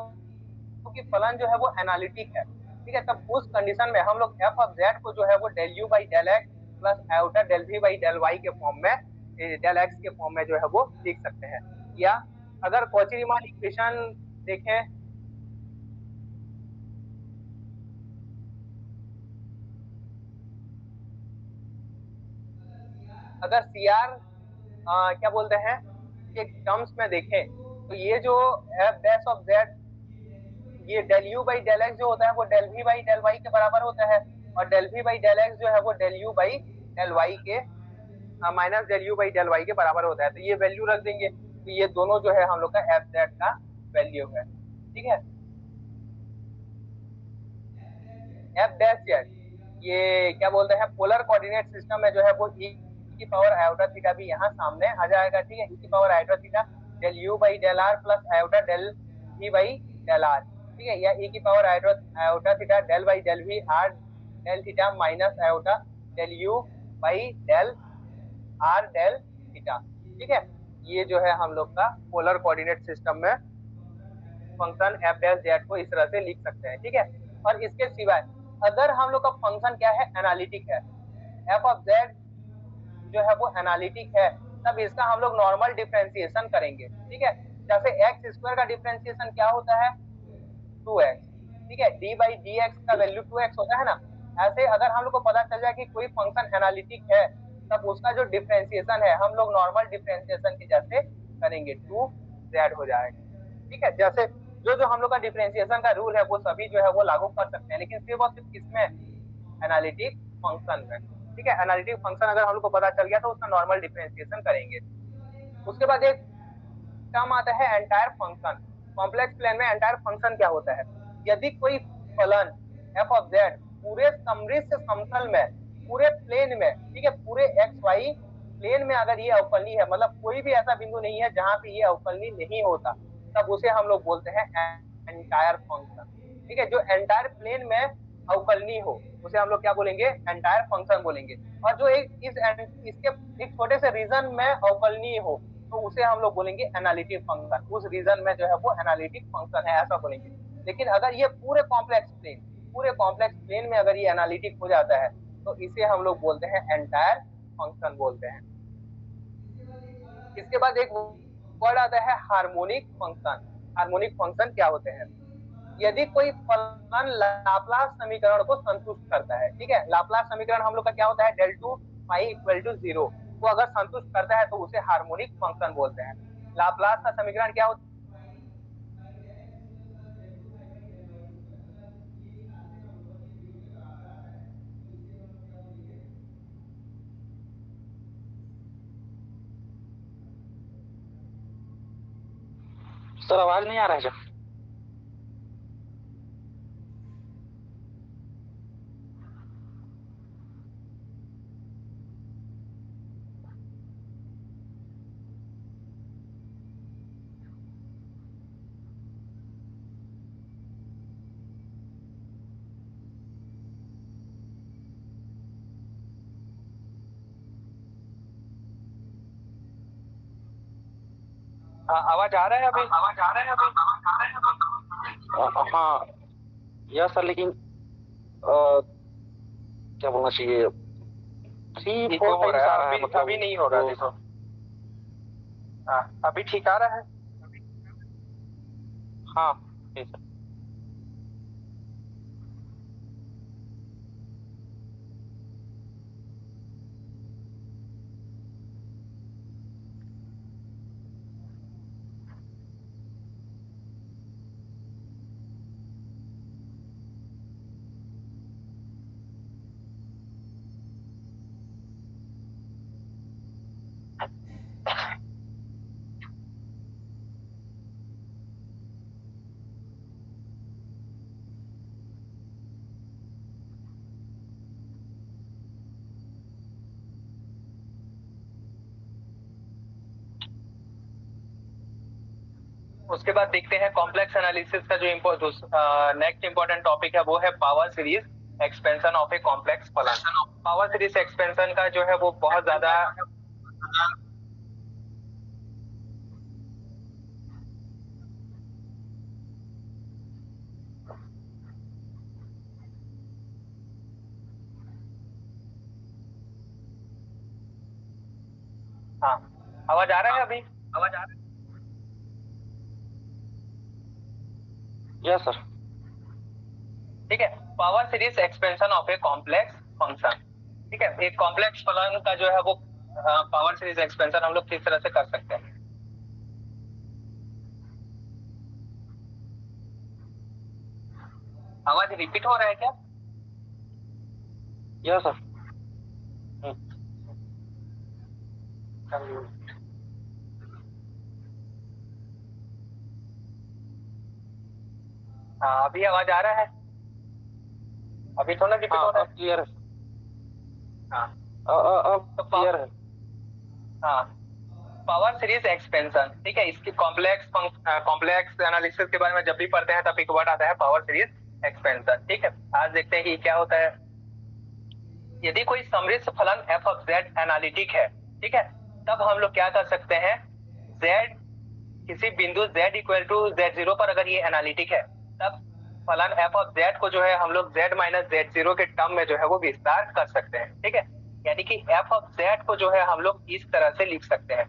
कि फलन जो है वो एनालिटिक है, ठीक है, तब उस कंडीशन में हम लोग एफ ऑफ जेड को जो है वो del u by del X plus iota del v by del Y के फॉर्म में, डेल एक्स के फॉर्म में जो है वो लिख सकते हैं। या अगर कॉची रीमान इक्वेशन देखें, अगर सी आर क्या बोलते हैं के टर्म्स में देखें तो ये जो एफ डैश ऑफ जेड, ये del u by del x जो होता है वो del v by del Y के बराबर होता है, और del v by del x जो है वो del u by del Y के minus del u by del Y के बराबर होता है। तो ये वैल्यू रख देंगे, तो ये दोनों जो है हम लोग का एफ जेड का वैल्यू है, ठीक है। एफ डैश जेड ये क्या बोलते हैं, पोलर कोऑर्डिनेट सिस्टम में जो है वो e की पावर आयोटा थीटा भी यहाँ सामने आ जाएगा, ठीक है। e की power iota theta del u by del r plus iota del v by del r, ठीक है, या e की power iota theta del by del v r del theta minus iota del u by del r del theta, ठीक है। ये जो है हम लोग का पोलर कोऑर्डिनेट सिस्टम में फंक्शन एफ डैश जेड को इस तरह से लिख सकते हैं, ठीक है। और इसके सिवाय अगर हम लोग का फंक्शन क्या है, एनालिटिक है, एफ ऑफ जेड जो है वो एनालिटिक है, तब इसका हम लोग नॉर्मल डिफरेंशिएशन करेंगे, ठीक है। जैसे एक्स स्क्वायर का डिफरेंशिएशन क्या होता है, 2x, ठीक है, डी बाई डी एक्स का वैल्यू 2x होता है ना। ऐसे अगर हम लोग को पता चल जाए कि कोई फंक्शन एनालिटिक है, तब उसका जो डिफरेंशिएशन है हम लोग नॉर्मल डिफरेंशिएशन के जैसे करेंगे, 2z हो जाएगा। ठीक है, जैसे जो जो हम लोग का डिफरेंशिएशन का रूल है वो सभी जो है वो लागू कर सकते हैं, लेकिन सिर्फ और सिर्फ किसमें, एनालिटिक फंक्शन में। ठीक है, एनालिटिक फंक्शन अगर हम लोग को पता चल गया तो उसका नॉर्मल डिफरेंशिएशन करेंगे। उसके बाद एक टर्म आता है एंटायर फंक्शन। कॉम्प्लेक्स प्लेन में एंटायर फंक्शन क्या होता है, यदि कोई फलन एफ ऑफ जेड पूरे समृद्ध समतल में, पूरे प्लेन में, ठीक है, पूरे एक्स वाई प्लेन में अगर ये अवकलनीय है, मतलब कोई भी ऐसा बिंदु नहीं है जहां पे ये अवकलनीय नहीं होता, तब उसे हम लोग बोलते हैं एंटायर फंक्शन। ठीक है, जो एंटायर प्लेन में अवकलनीय हो उसे हम लोग क्या बोलेंगे, एंटायर फंक्शन बोलेंगे। और जो एक इसके एक छोटे से रीजन में अवकलनीय हो तो उसे हम लोग बोलेंगे एनालिटिक फंक्शन। उस रीजन में जो है वो एनालिटिक फंक्शन है ऐसा बोलेंगे। लेकिन अगर ये पूरे कॉम्प्लेक्स प्लेन में अगर ये एनालिटिक हो जाता है तो इसे हम लोग बोलते हैं एंटायर फंक्शन बोलते हैं। इसके बाद एक वर्ड आता है हार्मोनिक फंक्शन। हार्मोनिक फंक्शन क्या होते हैं, यदि कोई फलन लाप्लास समीकरण को संतुष्ट करता है, ठीक है, लाप्लास समीकरण हम लोग का क्या होता है, del two pi equal to 0 को अगर संतुष्ट करता है तो उसे हार्मोनिक फंक्शन बोलते हैं। लाप्लास का समीकरण क्या होता है, सर आवाज नहीं आ रहा है क्या? आवाज आ रहा है अभी? आवाज आ रहा है अभी? हाँ यस सर, लेकिन क्या बोलना चाहिए, 3-4 हो रहा टाइम्स आ है रहा है, अभी, मतलब अभी नहीं हो रहा तो, देखो। हाँ, अभी ठीक आ रहा है। हाँ ठीक है। उसके बाद देखते हैं कॉम्प्लेक्स एनालिसिस का जो नेक्स्ट इंपॉर्टेंट टॉपिक है वो है power series expansion of a complex फलन। पावर सीरीज एक्सपेंशन का जो है वो बहुत ज्यादा हाँ, आवाज आ रहा है अभी? आवाज आ रहा है? Yes sir. ठीक है, power series expansion of a complex function. ठीक है, एक कॉम्प्लेक्स फलन का जो है वो पावर सीरीज एक्सपेंशन हम लोग किस तरह से कर सकते हैं। आवाज रिपीट हो रहा है क्या? Yes sir. हाँ, अभी आवाज आ रहा है? अभी थोड़ा रिपीट हो रहा है? क्लियर है। हाँ, अब तो क्लियर है। हाँ, पावर सीरीज एक्सपेंशन, ठीक है, इसकी कॉम्प्लेक्स एनालिसिस के बारे में जब भी पढ़ते हैं तब एक वर्ड आता है पावर सीरीज एक्सपेंशन। ठीक है, आज देखते हैं कि क्या होता है। यदि कोई समृद्ध फलन f ऑफ z एनालिटिक है, ठीक है, तब हम लोग क्या कर सकते हैं, z किसी बिंदु z इक्वल टू z0 पर अगर ये एनालिटिक है तब फलन f ऑफ z को जो है हम लोग z माइनस z0 के टर्म में जो है वो विस्तार कर सकते हैं। ठीक है, यानी कि f ऑफ z को जो है हम लोग इस तरह से लिख सकते हैं,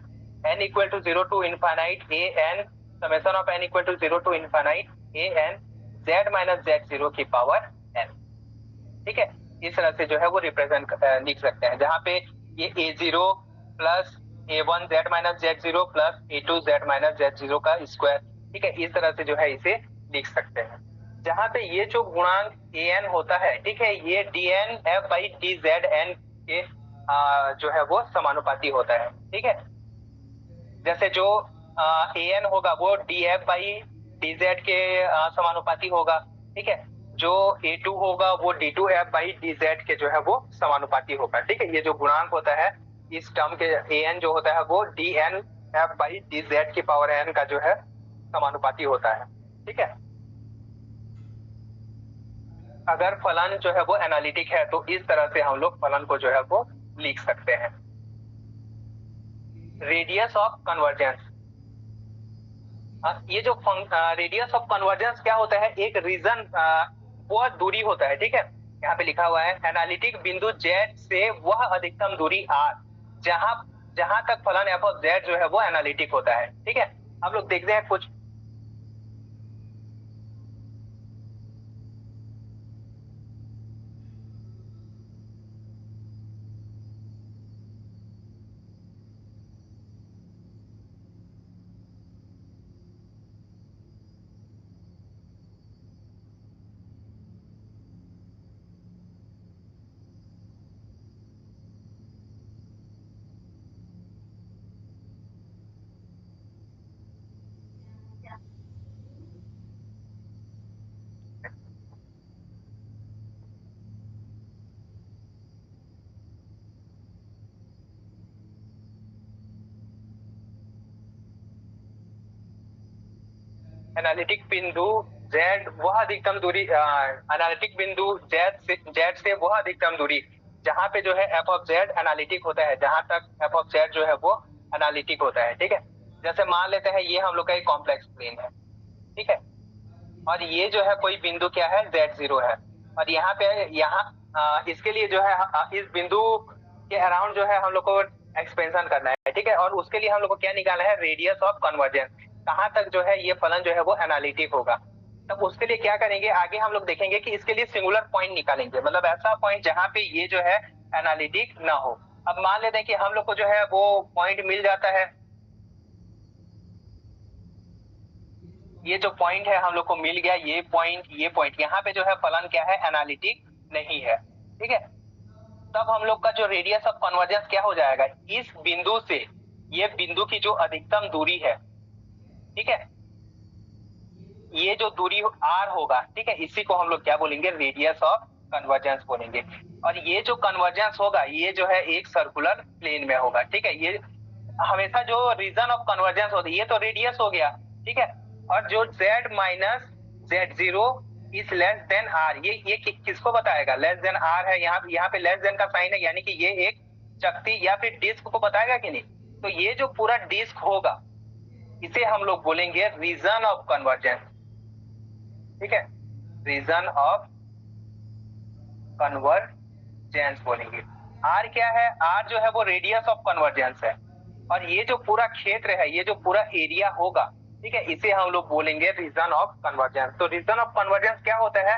n equal to 0 to infinite a n summation of n equal to 0 to infinite an z minus z0 की पावर n। ठीक है, इस तरह से जो है वो रिप्रेजेंट लिख सकते हैं, जहां पे ये a0 plus a1 z minus z0 plus a2 z minus z0 का स्क्वायर। ठीक है, इस तरह से जो है इसे लिख सकते हैं, जहां पे ये जो गुणांक an होता है, ठीक है, ये dn f बाई dzn के जो है वो समानुपाती होता है। ठीक है, जैसे जो an होगा वो df बाई dz के समानुपाती होगा। ठीक है, जो a2 होगा वो d2f बाई dz के जो है वो समानुपाती होगा। ठीक है, ये जो गुणांक होता है इस टर्म के an जो होता है वो dnf बाई dz की पावर n का जो है समानुपाती होता है। ठीक है, अगर फलन जो है वो एनालिटिक है तो इस तरह से हम लोग फलन को जो है वो लिख सकते हैं। रेडियस ऑफ कन्वर्जेंस, ये जो रेडियस ऑफ कन्वर्जेंस क्या होता है, एक रीजन वह दूरी होता है। ठीक है, यहाँ पे लिखा हुआ है एनालिटिक बिंदु z से वह अधिकतम दूरी r जहां तक फलन f ऑफ z जो है वो एनालिटिक होता है। ठीक है, हम लोग देखते हैं कुछ एनालिटिक बिंदु z वह अधिकतम दूरी एनालिटिक बिंदु z से वह अधिकतम दूरी जहां पे जो है f ऑफ z एनालिटिक होता है, जहां तक f ऑफ z जो है वो एनालिटिक होता है। ठीक है, जैसे मान लेते हैं ये हम लोग का एक कॉम्प्लेक्स प्लेन है। ठीक है, और ये जो है कोई बिंदु क्या है z0 है, और यहाँ पे इसके लिए जो है इस बिंदु के अराउंड जो है हम लोग को एक्सपेंशन करना है। ठीक है, और उसके लिए हम लोग को क्या निकालना है, रेडियस ऑफ कन्वर्जेंस, कहां तक जो है ये फलन जो है वो एनालिटिक होगा। तब उसके लिए क्या करेंगे, आगे हम लोग देखेंगे कि इसके लिए सिंगुलर पॉइंट निकालेंगे, मतलब ऐसा पॉइंट जहां पे ये जो है एनालिटिक ना हो। अब मान लेते हैं कि हम लोग को जो है वो पॉइंट मिल जाता है, ये जो पॉइंट है हम लोग को मिल गया, ये पॉइंट यहाँ पे जो है फलन क्या है, एनालिटिक नहीं है। ठीक है, तब हम लोग का जो रेडियस ऑफ कन्वर्जेंस क्या हो जाएगा, इस बिंदु से ये बिंदु की जो अधिकतम दूरी है, ठीक है, ये जो दूरी r होगा, ठीक है, इसी को हम लोग क्या बोलेंगे, रेडियस ऑफ कन्वर्जेंस बोलेंगे। और ये जो कन्वर्जेंस होगा ये जो है एक सर्कुलर प्लेन में होगा। ठीक है, ये हमेशा जो रीजन ऑफ कन्वर्जेंस होता है, ये तो रेडियस हो गया। ठीक है, और जो z minus z0 is less then r, ये किसको बताएगा, लेस देन r है, यहाँ पे लेस देन का साइन है, यानी कि ये एक चकती या फिर डिस्क को बताएगा कि नहीं। तो ये जो पूरा डिस्क होगा इसे हम लोग बोलेंगे रीजन ऑफ कन्वर्जेंस। ठीक है, रीजन ऑफ कन्वर्जेंस बोलेंगे। r क्या है, r जो है वो रेडियस ऑफ कन्वर्जेंस है, और ये जो पूरा क्षेत्र है, ये जो पूरा एरिया होगा, ठीक है, इसे हम लोग बोलेंगे रीजन ऑफ कन्वर्जेंस। तो रीजन ऑफ कन्वर्जेंस क्या होता है,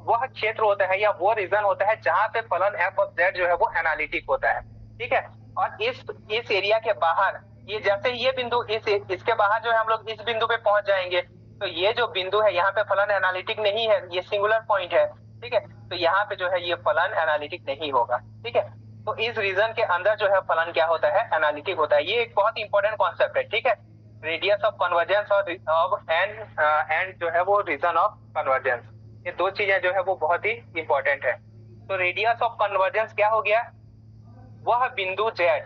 वह क्षेत्र होता है या वो रीजन होता है जहां पे फलन f ऑफ z जो है वो एनालिटिक होता है। ठीक है, और इस एरिया के बाहर, ये जैसे ये बिंदु इसके बाहर जो है हम लोग इस बिंदु पे पहुंच जाएंगे, तो ये जो बिंदु है यहाँ पे फलन एनालिटिक नहीं है, ये सिंगुलर पॉइंट है। ठीक है, तो यहाँ पे जो है ये फलन एनालिटिक नहीं होगा। ठीक है, तो इस रीजन के अंदर जो है फलन क्या होता है, एनालिटिक होता है। ये एक बहुत इंपॉर्टेंट कॉन्सेप्ट है। ठीक है, रेडियस ऑफ कन्वर्जेंस और एंड जो है वो रीजन ऑफ कन्वर्जेंस, ये दो चीजें जो है वो बहुत ही इंपॉर्टेंट है। तो रेडियस ऑफ कन्वर्जेंस क्या हो गया, वह बिंदु z,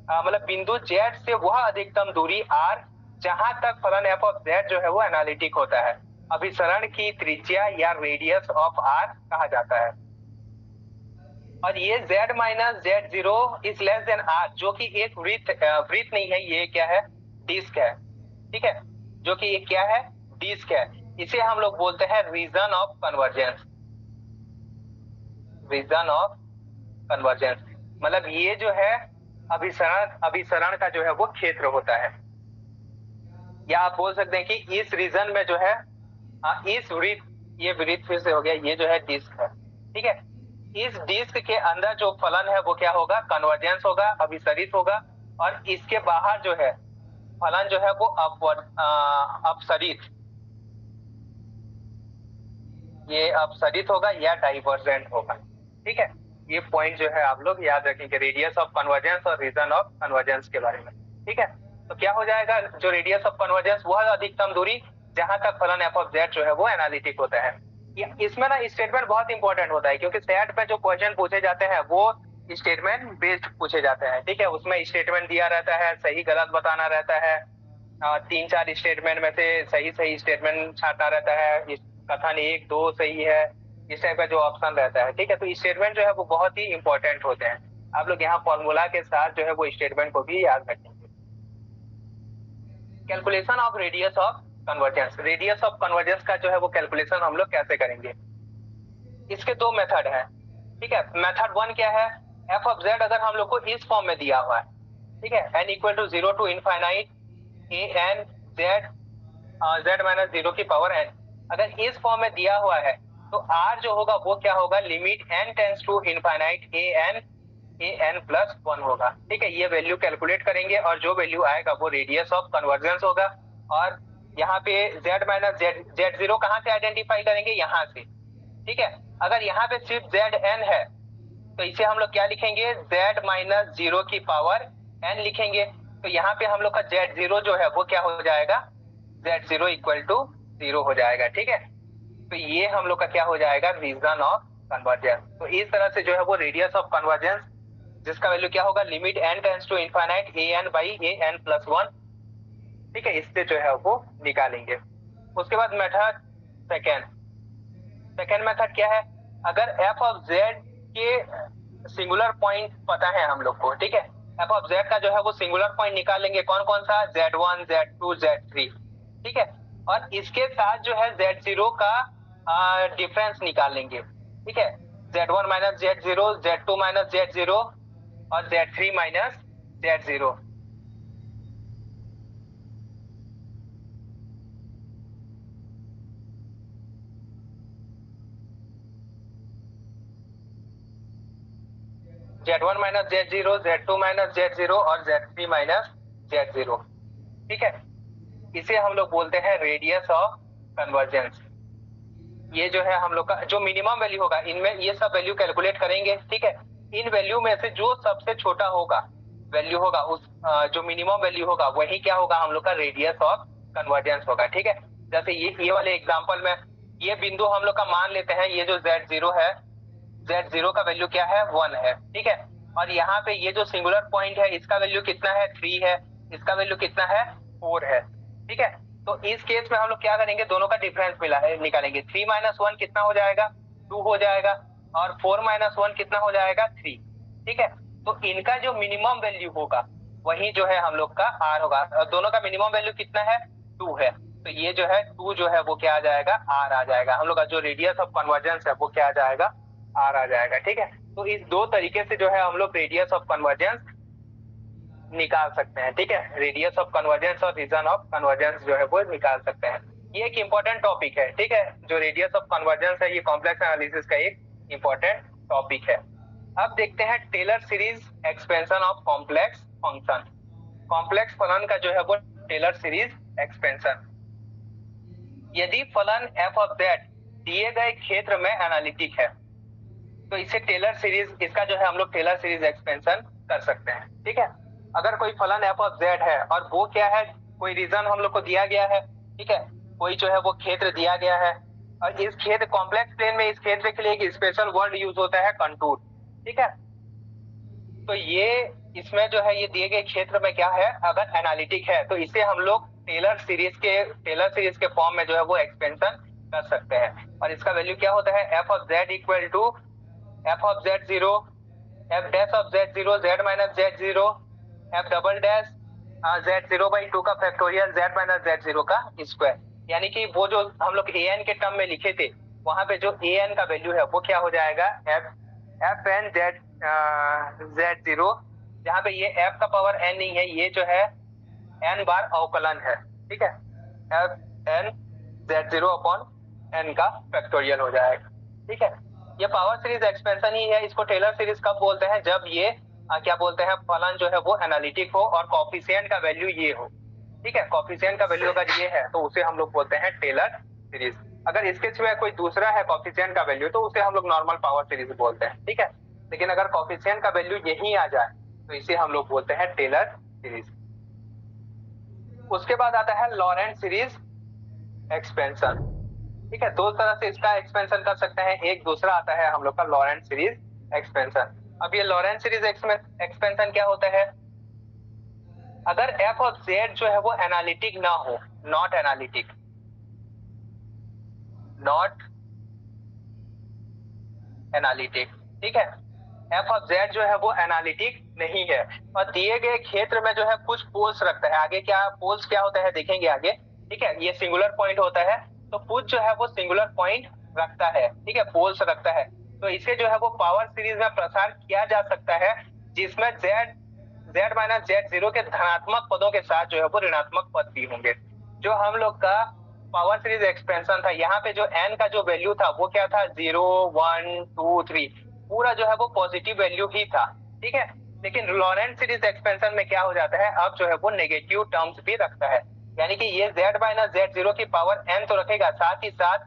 मतलब बिंदु z से वह अधिकतम दूरी r जहां तक फलन f ऑफ z जो है वो एनालिटिक होता है, अभिसरण की त्रिज्या या रेडियस ऑफ r कहा जाता है। और ये z minus z0 is less then r, जो कि एक वृत्त नहीं है, ये क्या है, डिस्क है। ठीक है, जो कि ये क्या है, डिस्क है। इसे हम लोग बोलते हैं region of convergence. Region of convergence मतलब ये जो है अभिसरण का जो है वो क्षेत्र होता है। या आप बोल सकते हैं कि इस रीजन में जो है इस वृत्त, ये वृत्त फिर से हो गया, ये जो है डिस्क है, ठीक है। इस डिस्क के अंदर जो फलन है वो क्या होगा, कन्वर्जेंस होगा, अभिसरित होगा। और इसके बाहर जो है फलन जो है वो अपवर्ड अपसरित, ये अपसरित होगा या डाइवर्जेंट होगा, ठीक है। ये पॉइंट जो है आप लोग याद रखेंगे रेडियस ऑफ कन्वर्जेंस और रीजन ऑफ कन्वर्जेंस के बारे में, ठीक है। तो क्या हो जाएगा, जो रेडियस ऑफ कन्वर्जेंस वह अधिकतम दूरी जहां तक फलन एफ ऑफ जेड जो है वो एनालिटिक होता है। इसमें ना स्टेटमेंट बहुत इंपॉर्टेंट होता है, क्योंकि सेट में जो क्वेश्चन पूछे जाते हैं वो स्टेटमेंट बेस्ड पूछे जाते हैं, ठीक है। उसमें स्टेटमेंट दिया रहता है, सही गलत बताना रहता है, 3-4 स्टेटमेंट में से सही सही स्टेटमेंट छाटना रहता है, कथन 1-2 सही है, इस टाइप का जो ऑप्शन रहता है, ठीक है। तो स्टेटमेंट जो है वो बहुत ही इंपॉर्टेंट होते हैं। आप लोग यहाँ फॉर्मूला के साथ जो है वो स्टेटमेंट को भी याद रखेंगे। Calculation of radius of convergence, radius of convergence का जो है वो कैलकुलेशन हम लोग कैसे करेंगे, इसके दो मेथड है, ठीक है। मेथड 1 क्या है, एफ ऑफ जेड अगर हम लोग को इस फॉर्म में दिया हुआ है, ठीक है, n equal to 0 to infinite A N Z Z minus 0 की पावर n, अगर इस फॉर्म में दिया हुआ है तो r जो होगा वो क्या होगा, limit n tends to infinite A N plus 1 होगा, ठीक है। ये वैल्यू कैलकुलेट करेंगे और जो वैल्यू आएगा वो रेडियस ऑफ कन्वर्जेंस होगा। और यहाँ पे z माइनस जेड जीरो कहाँ से आइडेंटिफाई करेंगे, यहाँ से, ठीक है। अगर यहाँ पे सिर्फ जेड एन है तो इसे हम लोग क्या लिखेंगे, z माइनस 0 की पावर n लिखेंगे। तो यहाँ पे हम लोग का z0 जो है वो क्या हो जाएगा, z0 इक्वल टू 0 हो जाएगा, ठीक है। तो ये हम लोग का क्या हो जाएगा, रीजन ऑफ कन्वर्जेंस। तो इस तरह से जो है वो रेडियस ऑफ कन्वर्जेंस जिसका वैल्यू क्या होगा, limit n tends to infinite A N by A N plus 1, ठीक है, इससे जो है वो निकालेंगे। उसके बाद मेथड सेकेंड मेथड क्या है, अगर f ऑफ z के सिंगुलर पॉइंट पता है हम लोग को, ठीक है, f ऑफ z का जो है वो सिंगुलर पॉइंट निकालेंगे, कौन कौन सा, z1 z2 z3, ठीक है। और इसके साथ जो है z0 का डिफरेंस निकालेंगे, ठीक है, z1 minus z0, z2 minus z0 और z3 minus z0। z1 minus z0, z2 minus z0 और z3 माइनस z0, ठीक है। इसे हम लोग बोलते हैं रेडियस ऑफ कन्वर्जेंस। ये जो है हम लोग का जो मिनिमम वैल्यू होगा, इनमें ये सब वैल्यू कैलकुलेट करेंगे, ठीक है। इन वैल्यू में से जो सबसे छोटा होगा वैल्यू होगा, उस जो मिनिमम वैल्यू होगा वही क्या होगा, हम लोग का रेडियस ऑफ कन्वर्जेंस होगा, ठीक है। जैसे ये वाले एग्जांपल में ये बिंदु हम लोग का मान लेते हैं, ये जो z0 है, z0 का वैल्यू क्या है, 1 है, ठीक है। और यहाँ पे ये जो सिंगुलर पॉइंट है इसका वैल्यू कितना है, 3 है, इसका वैल्यू कितना है, 4 है, ठीक है। तो इस केस में हम लोग क्या करेंगे, दोनों का डिफरेंस मिला है निकालेंगे, 3 माइनस 1 कितना हो जाएगा, 2 हो जाएगा, और 4 माइनस 1 कितना हो जाएगा, 3, ठीक है। तो इनका जो मिनिमम वैल्यू होगा वही जो है हम लोग का r होगा, और दोनों का मिनिमम वैल्यू कितना है, 2 है। तो ये जो है 2 जो है वो क्या आ जाएगा, r आ जाएगा। हम लोग का जो रेडियस ऑफ कन्वर्जेंस है वो क्या आ जाएगा, r आ जाएगा, ठीक है। तो इस दो तरीके से जो है हम लोग रेडियस ऑफ कन्वर्जेंस निकाल सकते हैं, ठीक है। रेडियस ऑफ कन्वर्जेंस और रीजन ऑफ कन्वर्जेंस जो है वो निकाल सकते हैं। ये एक इंपॉर्टेंट टॉपिक है, ठीक है। जो रेडियस ऑफ कन्वर्जेंस है ये कॉम्प्लेक्स एनालिसिस का एक इंपॉर्टेंट टॉपिक है। अब देखते हैं Taylor series expansion of complex function. Complex फलन का जो है वो टेलर सीरीज एक्सपेंशन। यदि फलन f ऑफ z दिए गए क्षेत्र में एनालिटिक है तो इसे टेलर सीरीज, इसका जो है हम लोग टेलर सीरीज एक्सपेंशन कर सकते हैं, ठीक है। अगर कोई फलन f ऑफ z है और वो क्या है, कोई रीजन हम लोग को दिया गया है, ठीक है, कोई जो है वो क्षेत्र दिया गया है, और इस क्षेत्र कॉम्प्लेक्स प्लेन में इस क्षेत्र के लिए एक स्पेशल वर्ड यूज होता है कंटूर, ठीक है। तो ये इसमें जो है ये दिए गए क्षेत्र में क्या है, अगर एनालिटिक है तो इसे हम लोग टेलर सीरीज के फॉर्म में जो है वो एक्सपेंशन कर सकते हैं। और इसका वैल्यू क्या होता है, f of z equal to f of z0 f dash of z0 z minus z0 f double dash z0 by 2 का फैक्टोरियल z माइनस z0 का स्क्वायर। यानी कि वो जो हम लोग an के टर्म में लिखे थे वहां पे जो an का वैल्यू है वो क्या हो जाएगा, f n z0, जहाँ पे ये f का पावर n नहीं है, ये जो है n बार अवकलन है, ठीक है, F N Z zero upon N का फैक्टोरियल हो जाएगा। ठीक है, ये पावर सीरीज एक्सपेंशन ही है। इसको टेलर सीरीज कब बोलते हैं? जब ये क्या बोलते हैं, फलन जो है वो एनालिटिक हो और कॉफिशिएंट का वैल्यू ये हो। ठीक है, कॉफिशिएंट का वैल्यू अगर ये है तो उसे हम लोग बोलते हैं टेलर सीरीज। अगर इसके सिवाय कोई दूसरा है कॉफिशिएंट का वैल्यू तो उसे हम लोग नॉर्मल पावर सीरीज बोलते हैं। ठीक है, लेकिन अगर कॉफिशिएंट का वैल्यू यही आ जाए तो इसे हम लोग बोलते हैं टेलर सीरीज। उसके बाद आता है लॉरेंट सीरीज एक्सपेंशन। ठीक है, दो तरह से इसका एक्सपेंशन कर सकते हैं। एक दूसरा आता है हम लोग का लॉरेंट सीरीज एक्सपेंशन। अब ये लॉरेंट सीरीज एक्सपेंशन क्या होता है? अगर एफ ऑफ जेड जो है वो एनालिटिक ना हो, नॉट एनालिटिक, नॉट एनालिटिक, ठीक है, एफ ऑफ जेड जो है वो एनालिटिक नहीं है और दिए गए क्षेत्र में जो है कुछ पोल्स रखता है। आगे क्या पोल्स क्या होता है देखेंगे आगे। ठीक है, ये सिंगुलर पॉइंट होता है तो कुछ जो है वो सिंगुलर पॉइंट रखता है। ठीक है, पोल्स रखता है तो इसे जो है वो पावर सीरीज में प्रसार किया जा सकता है जिसमें जेड माइनस जेड जीरो के धनात्मक पदों के साथ जो है वो ऋणात्मक पद भी होंगे। जो हम लोग का पावर सीरीज एक्सपेंशन था, यहाँ पे जो एन का जो वैल्यू था वो क्या था? 0 1 2 3, पूरा जो है वो पॉजिटिव वैल्यू ही था। ठीक है, लेकिन लॉरेंट सीरीज एक्सपेंशन में क्या हो जाता है, अब जो है वो नेगेटिव टर्म्स भी रखता है। यानी कि ये z माइनस जेड जीरो की पावर n तो रखेगा, साथ ही साथ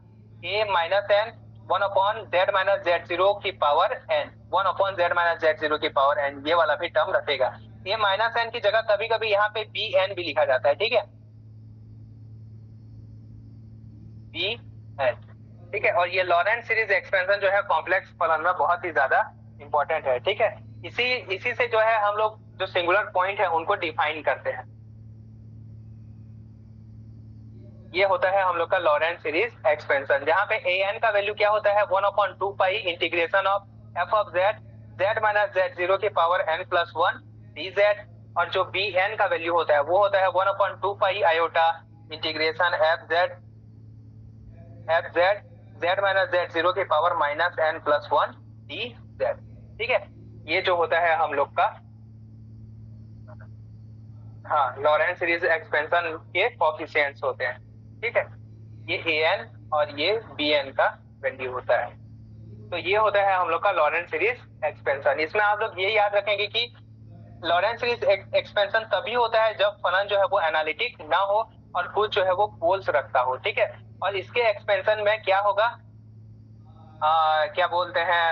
a minus n 1 upon z minus z zero की power n, 1 upon z minus z zero की पावर n, ये वाला भी टर्म रखेगा। a माइनस एन की जगह कभी कभी यहाँ पे bn भी लिखा जाता है। ठीक है, bn, ठीक है, और ये लॉरेंट सीरीज एक्सपेंशन जो है कॉम्प्लेक्स फलन में बहुत ही ज्यादा इंपॉर्टेंट है। ठीक है, इसी से जो है हम लोग जो सिंगुलर पॉइंट है उनको डिफाइन करते हैं। ये होता है हम लोग का लॉरेंट सीरीज एक्सपेंशन, जहां पे a n का वैल्यू क्या होता है? 1 upon 2 pi integration of f of z minus z zero की पावर n प्लस 1 dz, और जो b n का वैल्यू होता है वो होता है 1 upon 2 pi iota integration f z minus z zero की power minus n plus 1 dz। ठीक है, ये जो होता है हम लोग का लॉरेंट सीरीज एक्सपेंशन के कोएफिशिएंट्स होते हैं। ठीक है, ये an और ये bn का वैल्यू होता है। तो ये होता है हम लोग का लॉरेंट सीरीज एक्सपेंशन। इसमें आप लोग ये याद रखेंगे कि लॉरेंट सीरीज एक्सपेंशन तभी होता है जब फलन जो है वो एनालिटिक ना हो और कुछ जो है वो पोल्स रखता हो। ठीक है, और इसके एक्सपेंशन में क्या होगा, क्या बोलते हैं,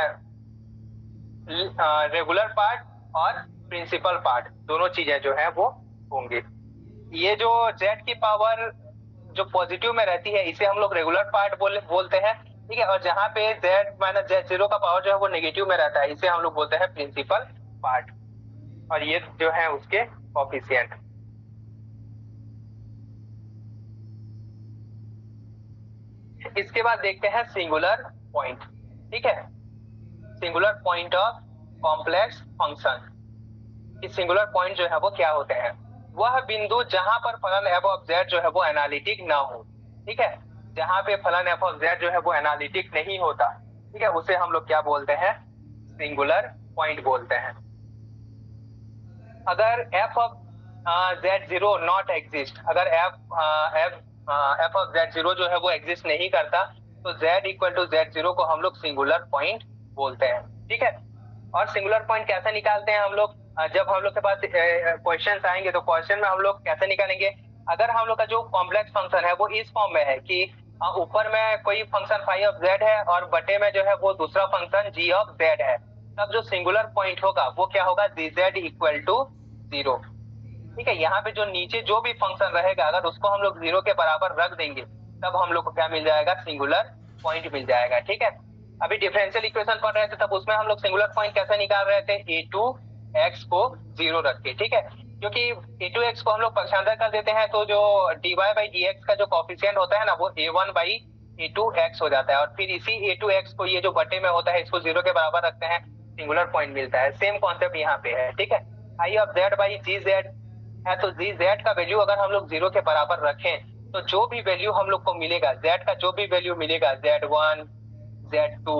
रेगुलर पार्ट और प्रिंसिपल पार्ट, दोनों चीजें जो है वो होंगी। ये जो z की पावर जो पॉजिटिव में रहती है इसे हम लोग रेगुलर पार्ट बोलते हैं। ठीक है, और जहां पे z माइनस जेड जीरो का पावर जो है वो नेगेटिव में रहता है इसे हम लोग बोलते हैं प्रिंसिपल पार्ट, और ये जो है उसके कोएफिशिएंट। इसके बाद देखते हैं सिंगुलर पॉइंट। ठीक है, singular point of complex function. इस सिंगुलर पॉइंट जो है वो क्या होते हैं? वह बिंदु जहां पर फलन f ऑफ z जो है वो एनालिटिक ना हो। ठीक है, जहां पे फलन f ऑफ z जो है वो एनालिटिक नहीं होता, ठीक है, उसे हम लोग क्या बोलते हैं? सिंगुलर पॉइंट बोलते हैं। अगर f of z zero not exist, अगर f ऑफ z जीरो जो है वो एग्जिस्ट नहीं करता तो z equal to z zero को हम लोग सिंगुलर पॉइंट बोलते हैं। ठीक है, और सिंगुलर पॉइंट कैसे निकालते हैं हम लोग? जब हम लोग के पास क्वेश्चन आएंगे तो क्वेश्चन में हम लोग कैसे निकालेंगे? अगर हम लोग का जो कॉम्प्लेक्स फंक्शन है वो इस फॉर्म में है कि ऊपर में कोई फंक्शन फाई ऑफ z है और बटे में जो है वो दूसरा फंक्शन g ऑफ z है, तब जो सिंगुलर पॉइंट होगा वो क्या होगा? dz equal to 0। ठीक है, यहाँ पे जो नीचे जो भी फंक्शन रहेगा अगर उसको हम लोग 0 के बराबर रख देंगे तब हम लोग को क्या मिल जाएगा? सिंगुलर पॉइंट मिल जाएगा। ठीक है, अभी डिफरेंशियल इक्वेशन पढ़ रहे थे तब उसमें हम लोग सिंगुलर पॉइंट कैसे निकाल रहे थे? a2x को 0 रख के। ठीक है, क्योंकि a2x को हम लोग पक्षांतर कर देते हैं तो जो dy बाई dx का जो कोएफिशिएंट होता है ना वो a1 बाई a2x हो जाता है, और फिर इसी a2x को ये जो बटे में होता है इसको 0 के बराबर रखते हैं, सिंगुलर पॉइंट मिलता है। सेम कॉन्सेप्ट यहाँ पे है। ठीक है, i of z by gz है तो gz का वैल्यू अगर हम लोग 0 के बराबर रखें तो जो भी वैल्यू हम लोग को मिलेगा, z का जो भी वैल्यू मिलेगा, z1 z2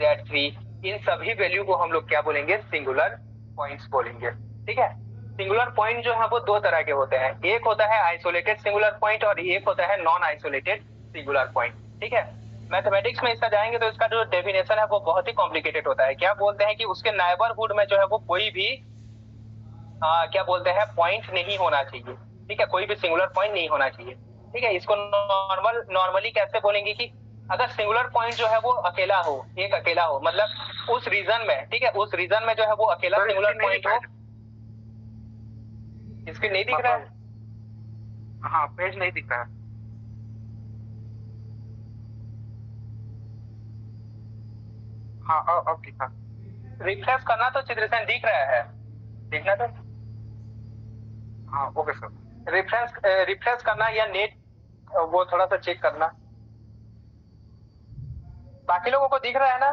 z3, इन सभी वैल्यू को हम लोग क्या बोलेंगे? सिंगुलर पॉइंट्स बोलेंगे। ठीक है, सिंगुलर पॉइंट जो है वो दो तरह के होते हैं, एक होता है आइसोलेटेड सिंगुलर पॉइंट और एक होता है नॉन आइसोलेटेड सिंगुलर पॉइंट। ठीक है, मैथमेटिक्स में इसका जाएंगे तो इसका जो डेफिनेशन है वो बहुत ही कॉम्प्लिकेटेड होता है। क्या बोलते हैं कि उसके नाइबरहुड में जो है वो कोई भी क्या बोलते हैं पॉइंट नहीं होना चाहिए। ठीक है, कोई भी सिंगुलर पॉइंट नहीं होना चाहिए। ठीक है, इसको नॉर्मली कैसे बोलेंगे कि अगर सिंगुलर पॉइंट जो है वो अकेला हो, एक अकेला हो, मतलब उस रीजन में, ठीक है, उस रीजन में जो है वो अकेला सिंगुलर पॉइंट हो। इसके नहीं दिख रहा है? हाँ, पेज नहीं दिख रहा है। हाँ, अब दिखा। रिफ्रेश करना तो चित्रसेन दिख रहा है, देखना तो। हाँ, ओके सर। रिफ्रेश करना या नेट वो थोड़ा सा चेक करना। बाकी लोगों को दिख रहा है ना?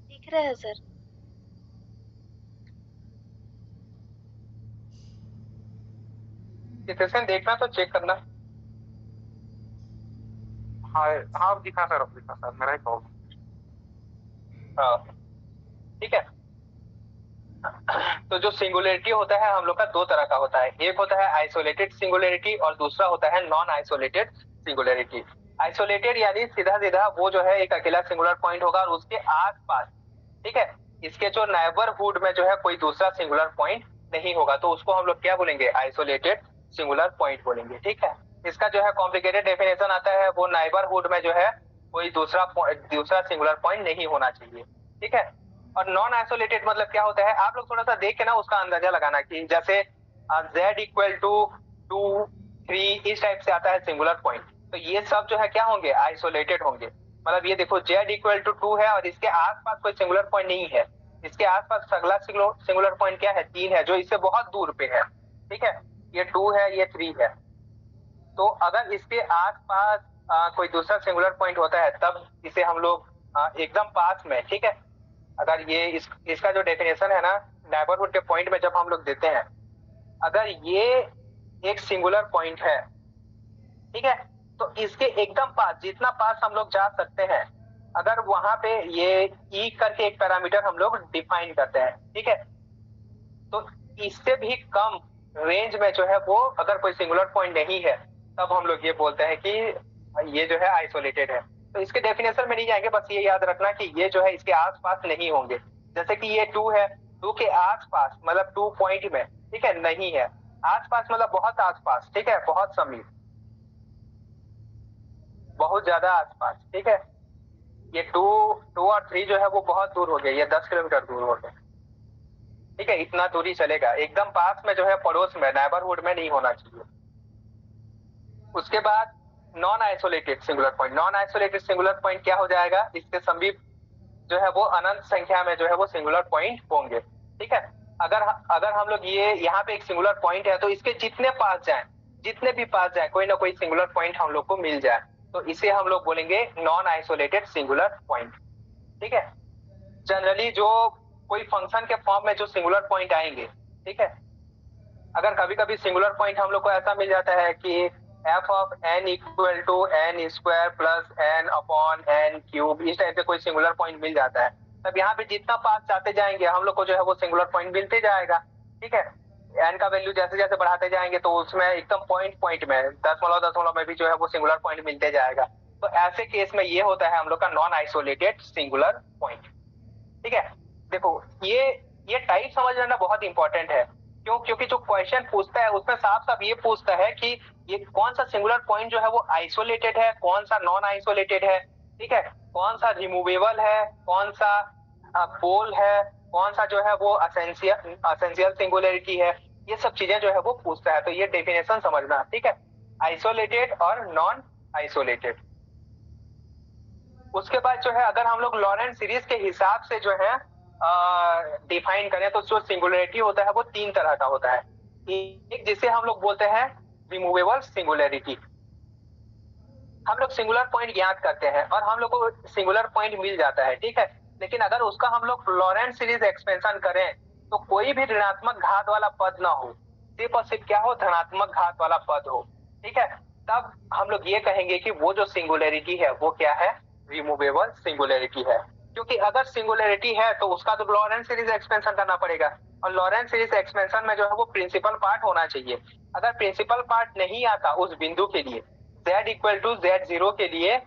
दिख रहा है सर। चित्रसेन देखना तो चेक करना। हाँ हाँ, अब दिखा सर, अब दिखा सर, मेरा ही प्रॉब्लम। हाँ, ठीक है। तो जो सिंगुलरिटी होता है हम लोग का दो तरह का होता है, एक होता है आइसोलेटेड सिंगुलरिटी और दूसरा होता है नॉन आइसोलेटेड सिंगुलरिटी। आइसोलेटेड यानी सीधा सीधा वो जो है एक अकेला सिंगुलर पॉइंट होगा और उसके आसपास, ठीक है, इसके जो नाइबरहुड में जो है कोई दूसरा सिंगुलर पॉइंट नहीं होगा, तो उसको हम लोग क्या बोलेंगे? आइसोलेटेड सिंगुलर पॉइंट बोलेंगे। ठीक है, इसका जो है कॉम्प्लिकेटेड डेफिनेशन आता है, वो नाइबरहुड में जो है कोई दूसरा सिंगुलर पॉइंट नहीं होना चाहिए। ठीक है, और नॉन आइसोलेटेड मतलब क्या होता है, आप लोग थोड़ा सा देख के ना उसका अंदाजा लगाना कि जैसे z इक्वल टू 2 3 इस टाइप से आता है सिंगुलर पॉइंट, तो ये सब जो है क्या होंगे? आइसोलेटेड होंगे। मतलब ये देखो z इक्वल टू 2 है और इसके आसपास कोई सिंगुलर पॉइंट नहीं है, इसके आसपास अगला सिंगुलर पॉइंट क्या है? 3 है, जो इससे बहुत दूर पे है। ठीक है, ये 2 है, ये 3 है। तो अगर इसके आसपास कोई दूसरा सिंगुलर पॉइंट होता है तब इसे हम लोग एकदम पास में, ठीक है, अगर ये इसका जो डेफिनेशन है ना नाइबरहुड के पॉइंट में जब हम लोग देते हैं, अगर ये एक सिंगुलर पॉइंट है, ठीक है, तो इसके एकदम पास, जितना पास हम लोग जा सकते हैं, अगर वहां पे ये ई करके एक पैरामीटर हम लोग डिफाइन करते हैं, ठीक है, तो इससे भी कम रेंज में जो है वो अगर कोई सिंगुलर पॉइंट नहीं है तब हम लोग ये बोलते हैं कि ये जो है आइसोलेटेड है। तो इसके डेफिनेशन में नहीं जाएंगे, बस ये याद रखना कि ये जो है इसके आसपास नहीं होंगे। जैसे कि ये 2 है, 2 के आसपास मतलब 2 पॉइंट में, ठीक है, नहीं है। आसपास मतलब बहुत आसपास, ठीक है, बहुत समीप, बहुत ज्यादा आसपास। ठीक है, ये 2 और 3 जो है वो बहुत दूर हो गए, ये 10 किलोमीटर दूर हो गए। ठीक है, इतना दूरी चलेगा, एकदम पास में जो है पड़ोस में नाइबरहुड में नहीं होना चाहिए। उसके बाद non isolated singular point. Non isolated singular point क्या हो जाएगा? इसके समीप जो है वो अनंत संख्या में जो है वो सिंगुलर पॉइंट होंगे। ठीक है, अगर हम लोग ये यहाँ पे एक सिंगुलर पॉइंट है तो इसके जितने पास जाए, जितने भी पास जाए, कोई ना कोई सिंगुलर पॉइंट हम लोग को मिल जाए, तो इसे हम लोग बोलेंगे नॉन आइसोलेटेड सिंगुलर पॉइंट। ठीक है, जनरली जो कोई फंक्शन के फॉर्म में जो सिंगुलर पॉइंट आएंगे, ठीक है, अगर कभी कभी सिंगुलर पॉइंट हम लोग को ऐसा मिल जाता है कि f of n equal to n square plus n upon n cube, इस टाइप से कोई सिंगुलर पॉइंट मिल जाता है, तब यहाँ पे जितना पास जाते जाएंगे हम लोग को जो है वो सिंगुलर पॉइंट मिलते जाएगा। ठीक है, n का वैल्यू जैसे जैसे बढ़ाते जाएंगे तो उसमें एकदम पॉइंट में दशमलव में भी जो है वो सिंगुलर पॉइंट मिलते जाएगा। तो ऐसे केस में ये होता है हम लोग का नॉन आइसोलेटेड सिंगुलर पॉइंट। ठीक है, देखो ये टाइप समझ लेना बहुत इंपॉर्टेंट है। क्यों? क्योंकि जो क्वेश्चन पूछता है उसमें साफ साफ ये पूछता है कि ये कौन सा सिंगुलर पॉइंट जो है वो आइसोलेटेड है, कौन सा नॉन आइसोलेटेड है, ठीक है, कौन सा रिमूवेबल है, कौन सा पोल है, कौन सा जो है वो असेंशियल सिंगुलरिटी है, ये सब चीजें जो है वो पूछता है। तो ये डेफिनेशन समझना, ठीक है, आइसोलेटेड और नॉन आइसोलेटेड। उसके बाद जो है अगर हम लोग लॉरेंट सीरीज के हिसाब से जो है डिफाइन करें तो जो सिंगुलरिटी होता है वो 3 तरह का होता है। एक जिसे हम लोग बोलते हैं रिमूवेबल सिंगुलरिटी। हम लोग सिंगुलर पॉइंट ज्ञात करते हैं और हम लोग को सिंगुलर पॉइंट मिल जाता है, ठीक है, लेकिन अगर उसका हम लोग लॉरेंट सीरीज एक्सपेंशन करें तो कोई भी ऋणात्मक घात वाला पद ना हो, सिर्फ और सिर्फ क्या हो? धनात्मक घात वाला पद हो। ठीक है, तब हम लोग ये कहेंगे कि वो जो सिंगुलरिटी है वो क्या है? रिमूवेबल सिंगुलरिटी है। क्योंकि अगर सिंगुलरिटी है तो उसका तो लॉरेंट सीरीज एक्सपेंशन करना पड़ेगा, और लॉरेंस सीरीज एक्सपेंशन में जो है वो प्रिंसिपल पार्ट होना चाहिए। अगर प्रिंसिपल पार्ट नहीं आता उस बिंदु के लिए, z इक्वल टू z0 के लिए,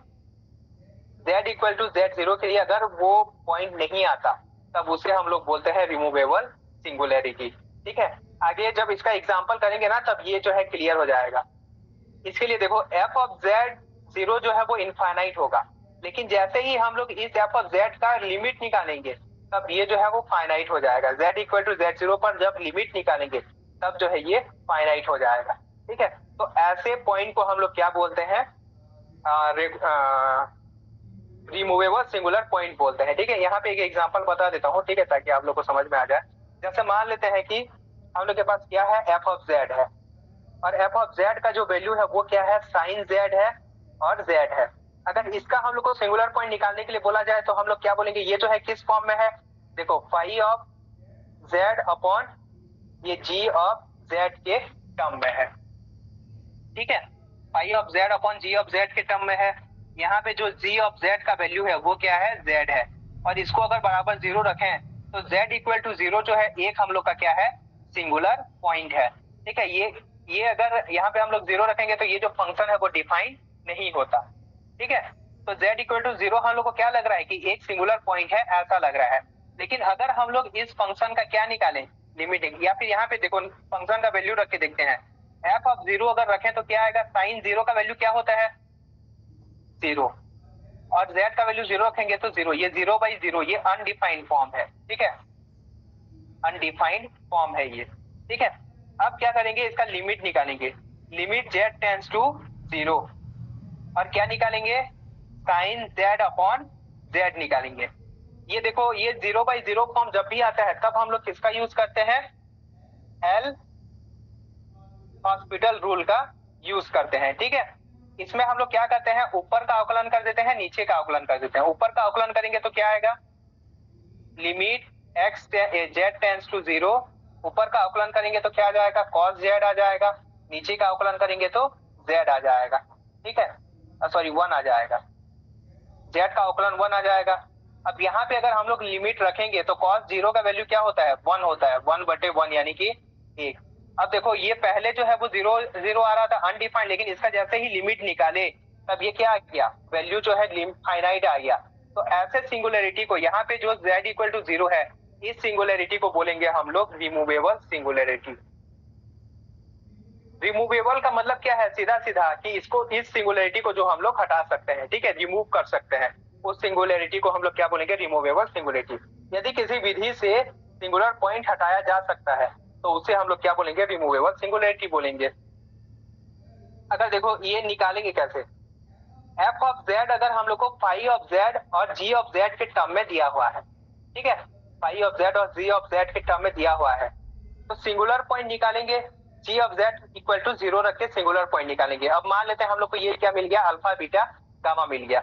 z इक्वल टू z0 के लिए अगर वो पॉइंट नहीं आता, तब उसे हम लोग बोलते हैं रिमूवेबल सिंगुलैरिटी। ठीक है, आगे जब इसका एग्जांपल करेंगे ना, तब ये जो है क्लियर हो जाएगा। इसके लिए देखो f ऑफ z0 जो है वो इनफाइनाइट होगा, लेकिन जैसे ही हम लोग इस f ऑफ z का लिमिट निकालेंगे, तब ये जो है वो फाइनाइट हो जाएगा। z इक्वल टू z0 पर जब लिमिट निकालेंगे, तब जो है ये फाइनाइट हो जाएगा। ठीक है, तो ऐसे पॉइंट को हम लोग क्या बोलते हैं, रिमूवेबल सिंगुलर पॉइंट बोलते हैं। ठीक है, यहाँ पे एक एग्जांपल बता देता हूँ, ठीक है, ताकि आप लोग को समझ में आ जाए। जैसे मान लेते हैं कि हम लोग के पास क्या है, f ऑफ z है, और f ऑफ z का जो वैल्यू है वो क्या है, साइन z है और z है। अगर इसका हम लोग को सिंगुलर पॉइंट निकालने के लिए बोला जाए, तो हम लोग क्या बोलेंगे, ये जो है किस फॉर्म में है, देखो फाई ऑफ z अपॉन ये g ऑफ z के टर्म में है। ठीक है, phi of z upon g of z के टर्म में है। यहाँ पे जो g ऑफ z का वैल्यू है वो क्या है, z है, और इसको अगर बराबर 0 रखें, तो z इक्वल टू 0 जो है एक हम लोग का क्या है, सिंगुलर पॉइंट है। ठीक है, ये अगर यहाँ पे हम लोग 0 रखेंगे, तो ये जो फंक्शन है वो डिफाइन नहीं होता। ठीक है, तो z इक्वल टू 0 हम लोग को क्या लग रहा है कि एक सिंगुलर पॉइंट है, ऐसा लग रहा है। लेकिन अगर हम लोग इस फंक्शन का क्या निकालें, लिमिटिंग, या फिर यहाँ पे देखो फंक्शन का वैल्यू रख के देखते हैं, f ऑफ 0 अगर रखें तो क्या आएगा, साइन 0 का वैल्यू क्या होता है, 0, और z का वैल्यू 0 रखेंगे तो 0, ये 0/0, ये अनडिफाइंड फॉर्म है। ठीक है, अनडिफाइंड फॉर्म है ये। ठीक है, अब क्या करेंगे, इसका लिमिट निकालेंगे, लिमिट z टेंड्स टू 0, और क्या निकालेंगे, साइन z अपॉन z निकालेंगे। ये देखो, ये 0/0 फॉर्म जब भी आता है, तब हम लोग किसका यूज करते हैं, एल हॉस्पिटल रूल का यूज करते हैं। ठीक है, इसमें हम लोग क्या करते हैं, ऊपर का अवकलन कर देते हैं, नीचे का अवकलन कर देते हैं। ऊपर का अवकलन करेंगे तो क्या आएगा, limit x z tends to 0, ऊपर का अवकलन करेंगे तो क्या आ जाएगा, cos z आ जाएगा, नीचे का अवकलन करेंगे तो z आ जाएगा। ठीक है, सॉरी 1 आ जाएगा, z का अवकलन 1 आ जाएगा। अब यहाँ पे अगर हम लोग लिमिट रखेंगे, तो cos 0 का वैल्यू क्या होता है, 1 होता है, 1/1 यानी कि 1। अब देखो ये पहले जो है वो 0 आ रहा था अनडिफाइंड, लेकिन इसका जैसे ही लिमिट निकाले, तब ये क्या आ गया, वैल्यू जो है फाइनाइट आ गया। तो ऐसे सिंगुलैरिटी को, यहाँ पे जो z इक्वल टू 0 है, इस सिंगुलैरिटी को बोलेंगे हम लोग रिमूवेबल सिंगुलैरिटी। रिमूवेबल का मतलब क्या है, सीधा सीधा कि इसको, इस सिंगुलैरिटी को जो हम लोग हटा सकते हैं, ठीक है, रिमूव कर सकते हैं, उस सिंगुलैरिटी को हम लोग क्या बोलेंगे, रिमूवेबल सिंगुलैरिटी। यदि किसी विधि से सिंगुलर पॉइंट हटाया जा सकता है, तो उसे हम लोग क्या बोलेंगे, रिमूवेबल सिंगुलैरिटी बोलेंगे। अगर देखो ये निकालेंगे कैसे, f ऑफ z अगर हम लोग को फाई ऑफ z और g ऑफ z के टर्म में दिया हुआ है, ठीक है, फाई ऑफ z और g ऑफ z के टर्म में दिया हुआ है, तो सिंगुलर पॉइंट निकालेंगे, g of z equal to 0 रख के सिंगुलर पॉइंट निकालेंगे। अब मान लेते हैं हम लोग को ये क्या मिल गया, अल्फा बीटा गामा मिल गया।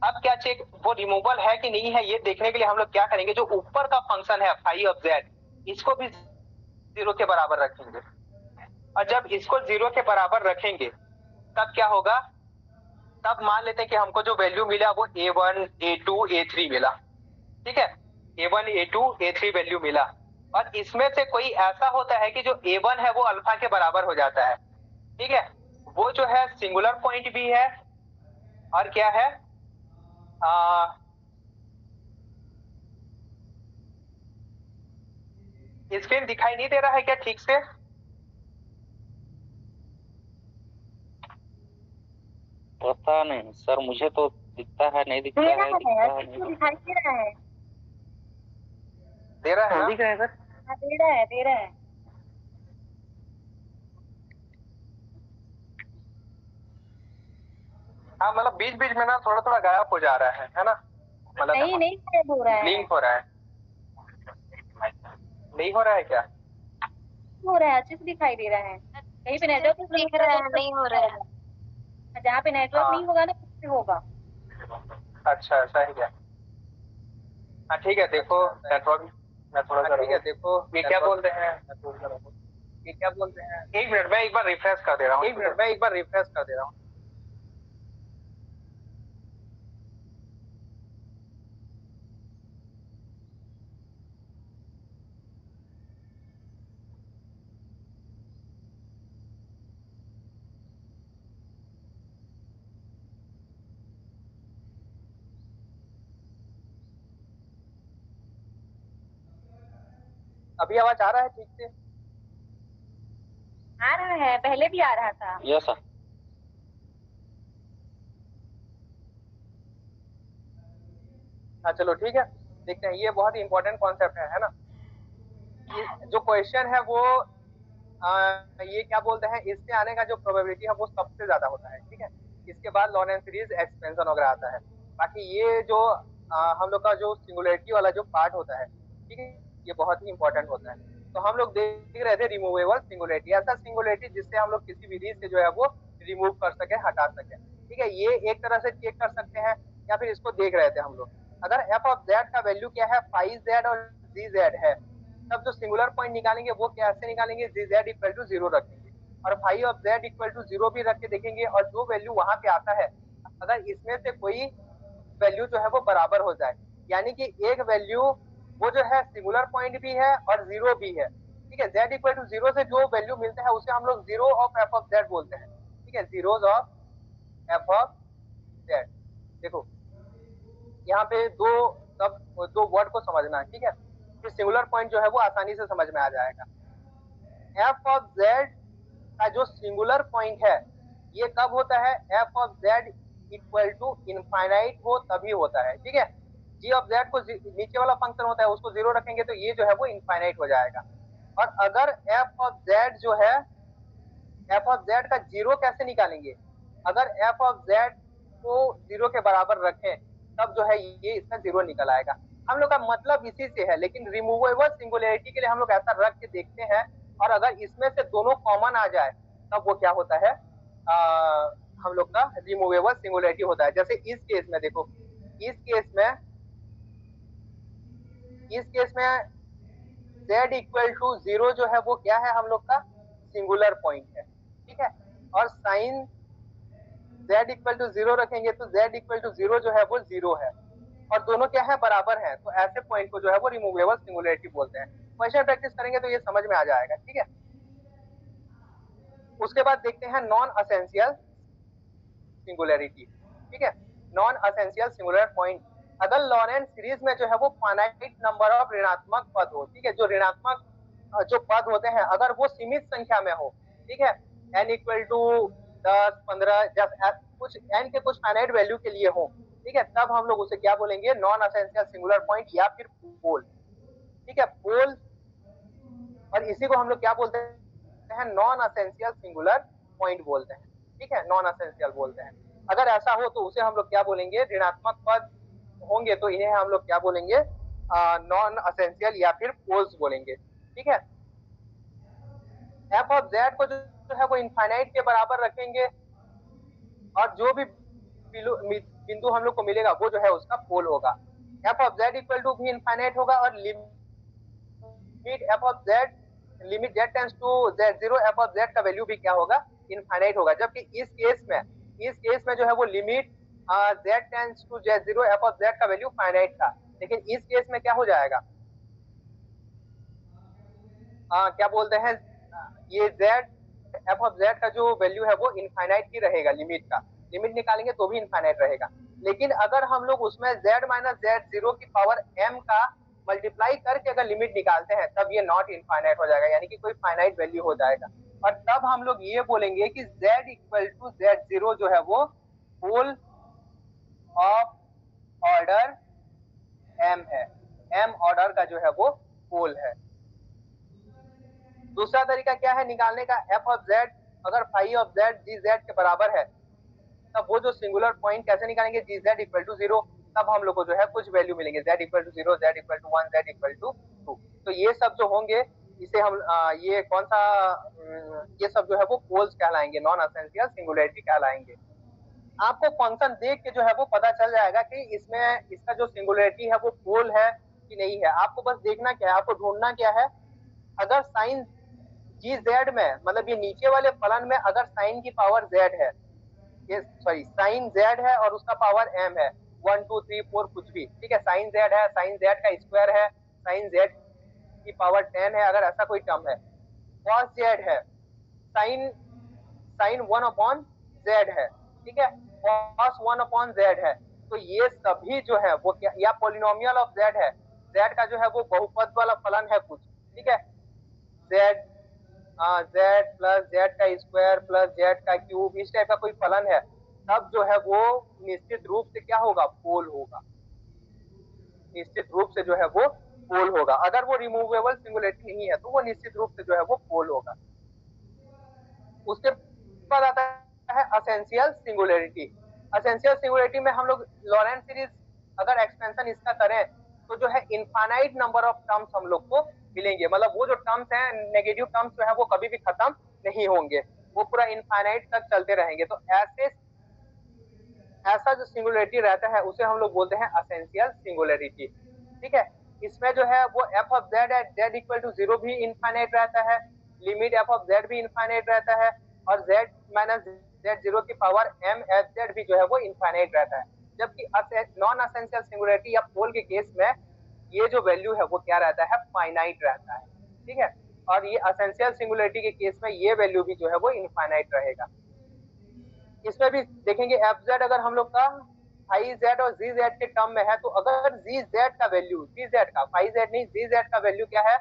अब क्या चेक, वो रिमूवल है कि नहीं है, ये देखने के लिए हम लोग क्या करेंगे, जो ऊपर का फंक्शन है फाई ऑफ z, इसको भी 0 के बराबर रखेंगे, और जब इसको 0 के बराबर रखेंगे, तब क्या होगा, तब मान लेते हैं कि हमको जो वैल्यू मिला वो a1 a2 a3 मिला। ठीक है, a1 a2 a3 वैल्यू मिला, और इसमें से कोई ऐसा होता है कि जो a1 है वो अल्फा के बराबर हो जाता है। ठीक है, वो जो है सिंगुलर पॉइंट भी है, और क्या है, स्क्रीन दिखाई नहीं दे रहा है क्या ठीक से, पता नहीं सर, मुझे तो दिखता है, नहीं दिखता है, दिखता है नहीं दिखाई दे रहा है, दे रहा है ना? दिख रहा है सर, हाँ, दे रहा है, दे रहा है। हाँ, मतलब बीच बीच में ना थोड़ा थोड़ा गायब हो जा रहा है ना, मतलब नहीं नहीं गायब हो रहा है, ब्लिंक हो रहा है, नहीं हो रहा है क्या, हो रहा है, अच्छे से दिखाई दे रहा है। कहीं पे नेटवर्क दिख रहा है, नहीं हो रहा है। जहाँ पे नेटवर्क नहीं होगा ना, उससे होगा। अच्छा ऐसा है क्या, हाँ ठीक है, देखो नेटवर्क, मैं थोड़ा सा, ठीक है, देखो ये क्या बोलते हैं, ये क्या बोलते हैं, एक मिनट मैं एक बार रिफ्रेश कर दे रहा हूँ, एक मिनट मैं एक बार रिफ्रेश कर दे रहा हूँ। अभी आवाज आ रहा है ठीक से? आ रहा है, पहले भी आ रहा था। Yes sir. हाँ चलो ठीक है, देखते हैं। ये बहुत ही इंपॉर्टेंट कॉन्सेप्ट है ना। जो क्वेश्चन है वो ये क्या बोलते हैं, इससे आने का जो प्रोबेबिलिटी है वो सबसे ज्यादा होता है, ठीक है। इसके बाद लॉरेंट सीरीज, एक्सपेंशन वगैरह आता है। बाकी ये जो हम लोग का जो सिंगुलरिटी वाला जो पार्ट होता है, ठीक है, ये बहुत ही इंपॉर्टेंट होता है। तो हम लोग देख रहे थे रिमूवेबल सिंगुलरिटी, ऐसा सिंगुलरिटी जिससे हम लोग किसी भी रीज से जो है वो रिमूव कर सके, हटा सके, ठीक है। ये एक तरह से चेक कर सकते हैं, या फिर इसको देख रहे थे हम लोग। अगर एफ ऑफ जेड का वैल्यू क्या है, फाइव जेड और जी जेड है, तब जो सिंगुलर पॉइंट निकालेंगे वो कैसे निकालेंगे, G Z equal to zero रखेंगे, और phi of Z equal to zero भी रख के देखेंगे, और जो वैल्यू वहां पे आता है, अगर इसमें से कोई वैल्यू जो है वो बराबर हो जाए, यानी कि एक वैल्यू वो जो है सिंगुलर पॉइंट भी है और जीरो भी है, ठीक है। जेड इक्वल टू जीरो से जो वैल्यू मिलता है उसे हम लोग zero of f of Z बोलते हैं, ठीक है, zeros of f of Z. देखो यहाँ पे दो वर्ड को समझना है, ठीक है, फिर सिंगुलर पॉइंट जो है वो आसानी से समझ में आ जाएगा। एफ ऑफ जेड का जो सिंगुलर पॉइंट है ये कब होता है, F of Z equal to infinite हो तभी होता है, ठीक है। जी ऑफ जेड को नीचे वाला फंक्शन होता है, उसको जीरो रखेंगे तो ये जो है वो इनफाइनाइट हो जाएगा। और अगर एफ ऑफ जेड जो है, एफ ऑफ जेड का जीरो कैसे निकालेंगे, अगर एफ ऑफ जेड को जीरो के बराबर रखें तब जो है ये इसका जीरो निकल आएगा। हम लोग का मतलब इसी से है, लेकिन रिमूवेबल सिंगुलरिटी के लिए हम लोग ऐसा रख के देखते हैं, और अगर इसमें से दोनों कॉमन आ जाए तब वो क्या होता है, हम लोग का रिमूवेबल सिंगुलरिटी होता है। जैसे इस केस में देखो, इस केस में z इक्वल टू जीरो जो है वो क्या है, हम लोग का सिंगुलर पॉइंट है, ठीक है। और sine z equal to zero रखेंगे तो z इक्वल टू जीरो जो है वो जीरो है, और दोनों क्या है, बराबर है। तो ऐसे पॉइंट को जो है वो रिमूवेबल सिंगुलरिटी बोलते हैं। क्वेश्चन प्रैक्टिस करेंगे तो ये समझ में आ जाएगा, ठीक है। उसके बाद देखते हैं नॉन असेंशियल सिंगुलरिटी, ठीक है, नॉन असेंशियल सिंगुलर पॉइंट। अगर लॉरेंट सीरीज में जो है वो फाइनाइट नंबर ऑफ ऋणात्मक पद हो, ठीक है, जो ऋणात्मक जो पद होते हैं अगर वो सीमित संख्या में हो, ठीक है, n इक्वल टू 10, 15, जब कुछ n के कुछ फाइनाइट वैल्यू के लिए हो, ठीक है, तब हम लोग उसे क्या बोलेंगे, नॉन असेंशियल सिंगुलर पॉइंट या फिर पोल, ठीक है, पोल। और इसी को हम लोग क्या बोलते हैं, नॉन असेंशियल सिंगुलर पॉइंट बोलते हैं, ठीक है, नॉन असेंशियल बोलते हैं। अगर ऐसा हो तो उसे हम लोग क्या बोलेंगे, ऋणात्मक पद होंगे तो इन्हें हम लोग क्या बोलेंगे, नॉन असेंशियल या फिर पोल्स बोलेंगे, ठीक है। एफ ऑफ जेड को जो है वो इनफाइनाइट के बराबर रखेंगे, और जो भी बिंदु हम लोग को मिलेगा वो जो है उसका पोल होगा। F of Z equal to भी इनफाइनाइट होगा, और limit F of Z, limit Z tends to Z zero, F of Z का वैल्यू भी क्या होगा, इनफाइनाइट होगा। जबकि इस केस में जो है वो limit Z tends to Z zero, F of Z का वैल्यू फाइनाइट था, लेकिन इस केस में क्या हो जाएगा, क्या बोलते हैं, ये जेड, एफ ऑफ जेड का जो वैल्यू है वो इनफाइनाइट ही रहेगा, लिमिट निकालेंगे तो भी इनफाइनाइट रहेगा। लेकिन अगर हम लोग उसमें z माइनस जेड जीरो की पावर m का मल्टीप्लाई करके अगर लिमिट निकालते हैं तब ये नॉट इनफाइनाइट हो जाएगा, यानी कि कोई फाइनाइट वैल्यू हो जाएगा। और तब हम लोग ये बोलेंगे कि z equal to Z zero जो है वो पोल ऑफ ऑर्डर m है, m ऑर्डर का जो है वो पोल है। दूसरा तरीका क्या है निकालने का, एफ ऑफ जेड अगर phi of Z G Z के बराबर है तब वो जो सिंगुलर पॉइंट कैसे निकालेंगे, G Z equal to zero, तब हम लोग को जो है कुछ वैल्यू मिलेंगे, Z equal to zero, Z equal to one, Z equal to two. तो ये सब जो होंगे इसे हम ये कौन सा ये सब जो है वो पोल्स कहलाएंगे, नॉन असेंशियल सिंगुलरिटी कहलाएंगे। आपको फंक्शन देख के जो है वो पता चल जाएगा कि इसमें इसका जो सिंगुलरिटी है वो पोल है कि नहीं है। आपको बस देखना क्या है, आपको ढूंढना क्या है, अगर साइन जी जेड में, मतलब ये नीचे वाले फलन में अगर साइन की पावर जेड है, ये सॉरी साइन जेड है और उसका पावर m है, 1 2 3 4 कुछ भी, ठीक है, साइन जेड है, साइन जेड का स्क्वायर है, साइन जेड की पावर 10 है, अगर ऐसा कोई टर्म है, कॉस जेड है, साइन साइन 1 अपॉन जेड है, ठीक है, कॉस 1 अपॉन जेड है। तो ये सभी जो है वो क्या, या पॉलिनोमियल ऑफ जेड है, जेड का जो है वो बहुपद वाला फलन है कुछ, ठीक है, जेड जेड प्लस जेड का स्क्वायर प्लस जेड का क्यूब, इस टाइप का कोई फलन है, तब जो है वो निश्चित रूप से क्या होगा, पोल होगा, निश्चित रूप से जो है वो पोल होगा। अगर वो रिमूवेबल सिंगुलरिटी नहीं है तो वो निश्चित रूप से जो है वो पोल होगा। उसके बाद आता है असेंशियल सिंगुलरिटी। असेंशियल सिंगुलरिटी में हम लोग लॉरेंट सीरीज अगर एक्सपेंशन इसका करें तो जो है इनफाइनाइट नंबर ऑफ टर्म्स हम लोग को मिलेंगे, मतलब वो जो टर्म्स हैं नेगेटिव टर्म्स जो है वो कभी भी खत्म नहीं होंगे, वो पूरा इनफाइनाइट तक चलते रहेंगे। तो ऐसा जो सिंगुलरिटी रहता है उसे हम लोग बोलते हैं असेंशियल सिंगुलरिटी। ठीक है, इसमें जो है वो F of Z at Z equal to 0 भी इनफाइनाइट रहता है, लिमिट एफ ऑफ जेड भी इनफाइनाइट रहता है, और जेड माइनस जेड 0 की पावर एम एफ जेड भी जो है वो इनफाइनाइट रहता है। जबकि नॉन असेंशियल सिंगुलरिटी या पोल के केस में ये जो वैल्यू है वो क्या रहता है, फाइनाइट रहता है। ठीक है, और ये असेंशियल सिंगुलरिटी के केस में ये वैल्यू भी जो है वो इनफाइनाइट रहेगा। इसमें भी देखेंगे एफ जेड अगर हम लोग का फाई जेड और जी जेड के टर्म में है, तो अगर जी जेड का वैल्यू, जी जेड का, फाई जेड नहीं, जी जेड का वैल्यू क्या है,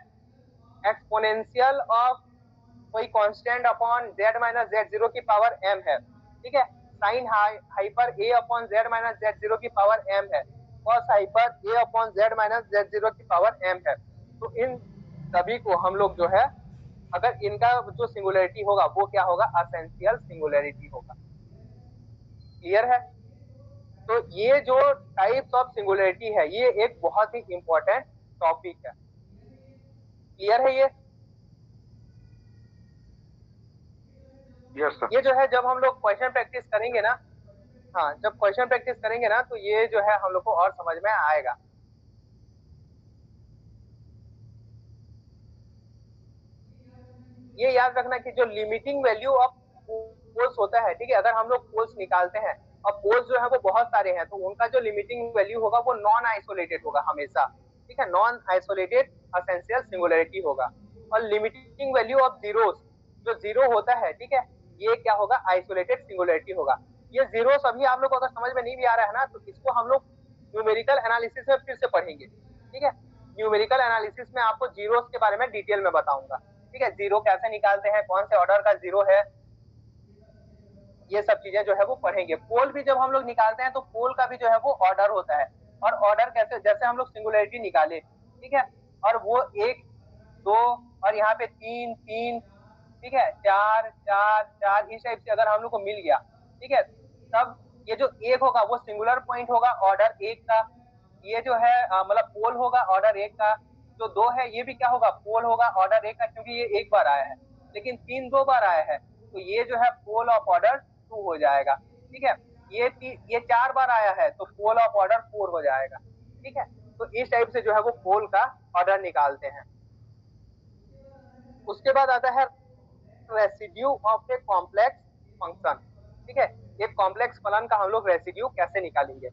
एक्सपोनेंशियल ऑफ कोई constant upon z minus Z 0 की पावर एम है। ठीक है, साइन हाइपर ए अपॉन जेड माइनस जेड 0 की पावर एम है, कॉस हाइपर ए अपॉन जेड माइनस जेड 0 की पावर एम है। तो इन सभी को हम लोग जो है, अगर इनका जो सिंगुलरिटी होगा वो क्या होगा, असेंशियल सिंगुलरिटी होगा। क्लियर है? तो ये जो टाइप्स ऑफ सिंगुलरिटी है ये एक बहुत ही इंपॉर्टेंट टॉपिक है। क्लियर है ये? Yes sir. ये जो है जब हम लोग क्वेश्चन प्रैक्टिस करेंगे ना, हाँ जब क्वेश्चन प्रैक्टिस करेंगे ना तो ये जो है हम लोग को और समझ में आएगा। ये याद रखना कि जो लिमिटिंग वैल्यू ऑफ पोल्स होता है, ठीक है, अगर हम लोग पोल्स निकालते हैं और पोल्स जो है वो बहुत सारे हैं तो उनका जो लिमिटिंग वैल्यू होगा वो नॉन आइसोलेटेड होगा हमेशा। ठीक है, नॉन आइसोलेटेड असेंशियल सिंगुलरिटी होगा। और लिमिटिंग वैल्यू ऑफ जीरोस, जो जीरो होता है, ठीक है, ये क्या होगा, आइसोलेटेड सिंगुलरिटी होगा। ये जीरो अभी आप लोग को अगर समझ में नहीं भी आ रहा है ना तो इसको हम लोग न्यूमेरिकल एनालिसिस में फिर से पढ़ेंगे। ठीक है, न्यूमेरिकल एनालिसिस में आपको जीरोस के बारे में डिटेल में बताऊंगा। ठीक है, जीरो कैसे निकालते हैं, कौन से ऑर्डर का जीरो है, ये सब चीजें जो है वो पढ़ेंगे। पोल भी जब हम लोग निकालते हैं तो पोल का भी जो है वो ऑर्डर होता है, और ऑर्डर कैसे, जैसे हम लोग सिंगुलरिटी निकाले, ठीक है, और वो 1 2 और यहाँ पे 3 3, ठीक है, 4 4 4, इस टाइप से अगर हम लोग को मिल गया, ठीक है, तब ये जो 1 होगा वो सिंगुलर पॉइंट होगा ऑर्डर 1 का, ये जो है मतलब पोल होगा ऑर्डर 1 का। जो 2 है ये भी क्या होगा, पोल होगा ऑर्डर 1 का, क्योंकि ये 1 बार आया है, लेकिन 3 2 बार आया है तो ये जो है पोल ऑफ ऑर्डर 2 हो जाएगा। ठीक है, ये 4 बार आया है तो पोल ऑफ ऑर्डर 4 हो जाएगा। ठीक है, तो इस टाइप से जो है वो पोल का ऑर्डर निकालते हैं। उसके बाद आता है residue of a complex function. ठीक है, एक कॉम्प्लेक्स फलन का हम लोग रेसिड्यू कैसे निकालेंगे।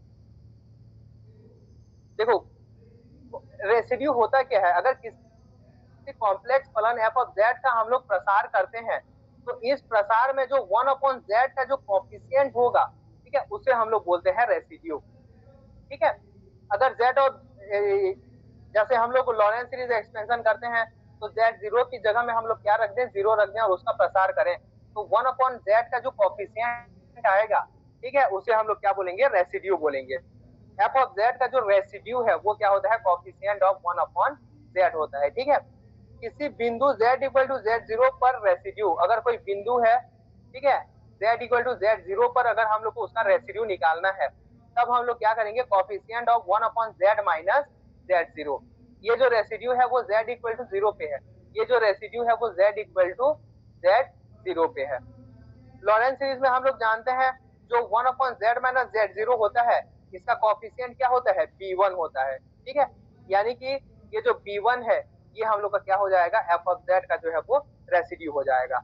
देखो रेसिड्यू होता क्या है, अगर किसी कॉम्प्लेक्स फलन एफ ऑफ जेड का हम लोग प्रसार करते हैं तो इस प्रसार में जो 1/z का जो कोफिशिएंट होगा, ठीक है, उसे हम लोग बोलते हैं रेसिड्यू। ठीक है, अगर z और जैसे हम लोग लॉरेंट सीरीज एक्सपेंशन करते हैं तो z 0 की जगह में हम लोग क्या रख दें, 0 रख दें और उसका प्रसार करें, तो 1/z का जो कोफिशिएंट आएगा, ठीक है, उसे हम लोग क्या बोलेंगे, रेसिड्यू बोलेंगे। एफ ऑफ जेड का जो रेसिड्यू है वो क्या होता है, कोफिशिएंट ऑफ 1/z होता है। ठीक है, किसी बिंदु z इक्वल टू z0 पर रेसिड्यू, अगर कोई बिंदु है, ठीक है, z इक्वल टू z0 पर अगर हम लोग को उसका रेसिड्यू निकालना है तब हम लोग क्या करेंगे, coefficient of 1/z minus z0। ये जो रेसिड्यू है वो z इक्वल टू 0 पे है, ये जो रेसिड्यू है वो z इक्वल टू z0 पे है। लॉरेंट सीरीज में हम लोग जानते हैं जो 1/z माइनस z0 होता है इसका कोफिशिएंट क्या होता है, b1 होता है। ठीक है, यानी कि ये जो b1 है ये हम लोग का क्या हो जाएगा, एफ ऑफ जेड का जो है वो रेसिड्यू हो जाएगा।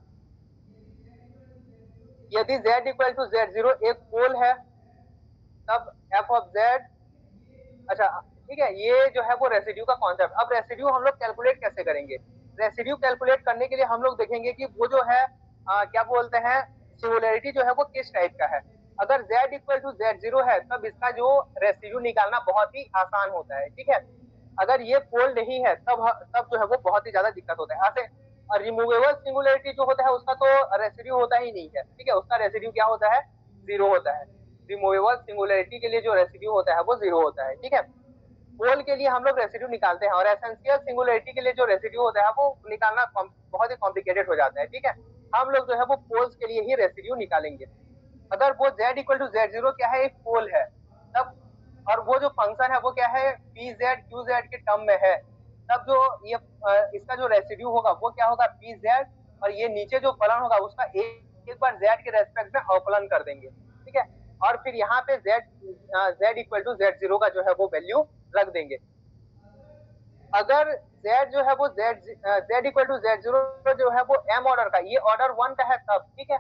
यदि z इक्वल टू z0 एक पोल है तब एफ ऑफ जेड, अच्छा ठीक है, ये जो है वो रेसिड्यू का कॉन्सेप्ट। अब रेसिड्यू हम लोग कैलकुलेट कैसे करेंगे, रेसिड्यू कैलकुलेट करने के लिए हम लोग देखेंगे कि वो जो है क्या बोलते हैं, सिंगुलरिटी जो है वो किस टाइप का है। अगर z इक्वल टू z0 है तब इसका जो रेसिड्यू निकालना बहुत ही आसान होता है। ठीक है, अगर ये पोल नहीं है तब जो है वो बहुत ही ज्यादा दिक्कत होता है। ऐसे रिमूवेबल सिंगुलरिटी जो होता है उसका तो रेसिड्यू होता ही नहीं है, ठीक है, उसका रेसिड्यू क्या होता है, 0 होता है। रिमूवेबल सिंगुलरिटी के लिए जो रेसिड्यू होता है वो 0 होता है, ठीक है। पोल के लिए हम लोग रेसिड्यू निकालते हैं और एसेंशियल सिंगुलरिटी के लिए जो रेसिड्यू होता है वो निकालना बहुत ही कॉम्प्लिकेटेड हो जाता है, ठीक है। हम लोग जो है वो पोल्स के लिए ही रेसिड्यू निकालेंगे। अगर वो z इक्वल टू z0 क्या है, एक पोल है, तब और वो जो फंक्शन है वो क्या है, pz qz के टर्म में है, तब जो ये इसका जो रेसिड्यू होगा वो क्या होगा, pz, और ये नीचे जो फलन होगा उसका एक बार z के रेस्पेक्ट में अवकलन कर देंगे, ठीक है। और फिर यहाँ पे z इक्वल टू z0 का जो है वो वैल्यू रख देंगे। अगर z जो है वो z इक्वल टू z0 जो है वो m ऑर्डर का, ये ऑर्डर 1 का है तब, ठीक है,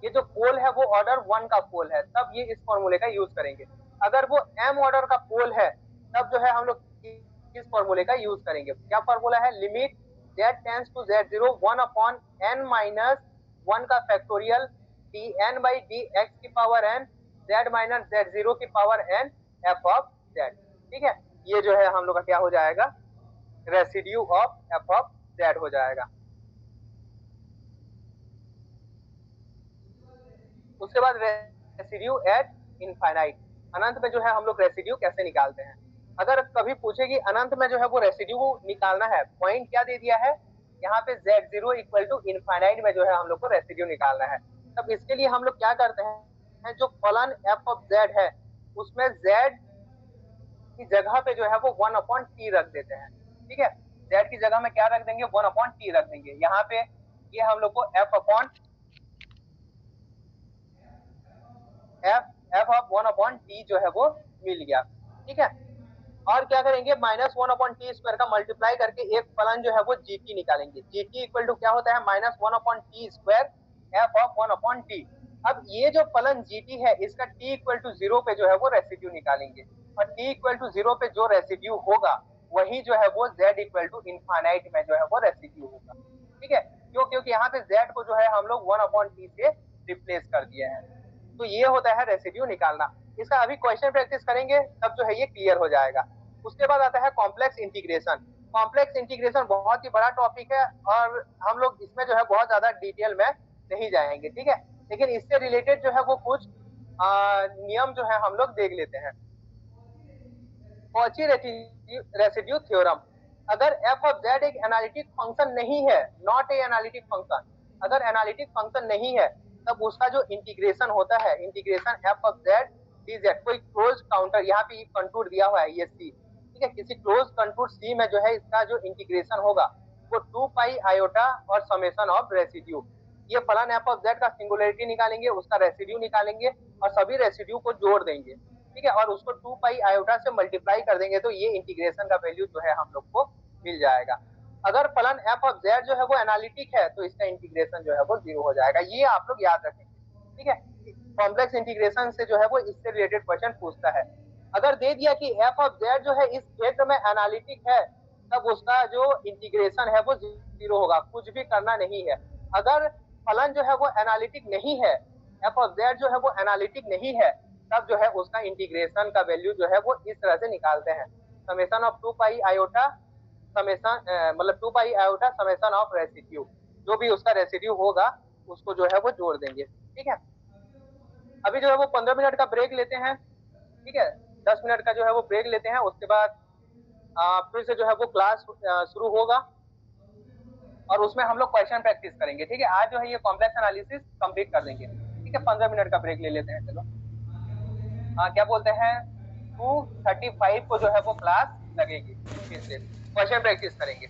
ये जो पोल है वो ऑर्डर 1 का पोल है, तब ये इस फॉर्मूले का यूज करेंगे। अगर वो m ऑर्डर का पोल है तब जो है हम लोग इस फॉर्मूले का यूज करेंगे। क्या फॉर्मूला है, limit z tends to z0 1 upon n minus 1 का फैक्टोरियल dn बाई dx की power n z minus z0 की power n f of z, ठीक है। ये जो है हम लोग का क्या हो जाएगा, residue of f of z हो जाएगा। उसके बाद रेसिड्यू एट इनफाइनाइट, अनंत में जो है हम लोग रेसिड्यू कैसे निकालते हैं। अगर कभी पूछे कि अनंत में जो है वो रेसिड्यू निकालना है, पॉइंट क्या दे दिया है यहाँ पे, z0 इक्वल टू इनफाइनाइट में जो है हम लोग को रेसिड्यू निकालना है। तब इसके लिए हम लोग क्या करते हैं, जो फलन f ऑफ z है उसमें z की जगह पे जो है वो 1 अपॉन t रख देते हैं, ठीक है। z की जगह में क्या रख देंगे, 1 अपॉन t रख देंगे। यहाँ पे ये हम लोग को f ऑफ 1 अपॉन टी जो है वो मिल गया, ठीक है। और क्या करेंगे, माइनस 1 अपॉन टी स्क्वायर का मल्टीप्लाई करके एक फलन जो है वो gt निकालेंगे। gt इक्वल टू क्या होता है, minus 1 upon T square f of 1 upon T. अब ये जो फलन gt है इसका t इक्वल टू 0 पे जो है वो रेसिड्यू निकालेंगे, और t इक्वल टू 0 पे जो रेसिड्यू होगा वही जो है वो z इक्वल टू इनफाइनाइट में जो है वो रेसिड्यू होगा, ठीक है। क्योंकि यहाँ पे z को जो है हम लोग 1 अपॉन टी से रिप्लेस कर दिए हैं। तो ये होता है रेसिड्यू निकालना। इसका अभी क्वेश्चन प्रैक्टिस करेंगे तब जो है ये क्लियर हो जाएगा। उसके बाद आता है कॉम्प्लेक्स इंटीग्रेशन। कॉम्प्लेक्स इंटीग्रेशन बहुत ही बड़ा टॉपिक है और हम लोग इसमें जो है बहुत ज्यादा डिटेल में नहीं जाएंगे, ठीक है, लेकिन इससे रिलेटेड जो है वो कुछ नियम जो है हम लोग देख लेते हैं। कॉची रेसिड्यू थ्योरम, अगर f ऑफ z एक एनालिटिक फंक्शन नहीं है, नॉट ए एनालिटिक फंक्शन, अगर एनालिटिक फंक्शन नहीं है तब उसका जो इंटीग्रेशन होता है, integration f of z dz, कोई क्लोज काउंटर, यहाँ पे कंटूर दिया हुआ है ये c, ठीक है, किसी क्लोज कंटूर c में जो है इसका जो इंटीग्रेशन होगा वो 2 पाई आयोटा और समेशन ऑफ रेसिड्यू। ये फलन f ऑफ z का सिंगुलरिटी निकालेंगे, उसका रेसिड्यू निकालेंगे और सभी रेसिड्यू को जोड़ देंगे, ठीक है, और उसको 2 पाई आयोटा से मल्टीप्लाई कर देंगे तो ये इंटीग्रेशन का वैल्यू जो है हम लोग को मिल जाएगा। अगर फलन f ऑफ z जो है वो एनालिटिक है तो इसका इंटीग्रेशन जो है वो 0 हो जाएगा। ये आप लोग याद रखेंगे, ठीक है। कॉम्प्लेक्स इंटीग्रेशन से जो है वो इससे रिलेटेड क्वेश्चन पूछता है। अगर दे दिया कि f ऑफ z जो है इस क्षेत्र में एनालिटिक है तब उसका जो इंटीग्रेशन है वो 0 होगा, कुछ भी करना नहीं है। अगर फलन जो है वो एनालिटिक नहीं है, f ऑफ z जो है वो एनालिटिक नहीं है, तब जो है उसका इंटीग्रेशन का वैल्यू जो है वो इस तरह से निकालते हैं, summation of 2 pi iota summation, मतलब 2 pi iota summation of residue, जो भी उसका रेसिड्यू होगा उसको जो है वो जोड़ देंगे, ठीक है। अभी जो है वो 15 मिनट का ब्रेक लेते हैं, ठीक है, 10 मिनट का जो है वो ब्रेक लेते हैं। उसके बाद फिर से जो है वो क्लास शुरू होगा और उसमें हम लोग क्वेश्चन प्रैक्टिस करेंगे, ठीक है। आज जो है ये कॉम्प्लेक्स एनालिसिस कंप्लीट कर देंगे, ठीक है। 15 मिनट का ब्रेक ले लेते हैं, चलो। क्या बोलते हैं, 2:35 को जो है वो क्लास लगेगी, फिर से क्वेश्चन प्रैक्टिस करेंगे।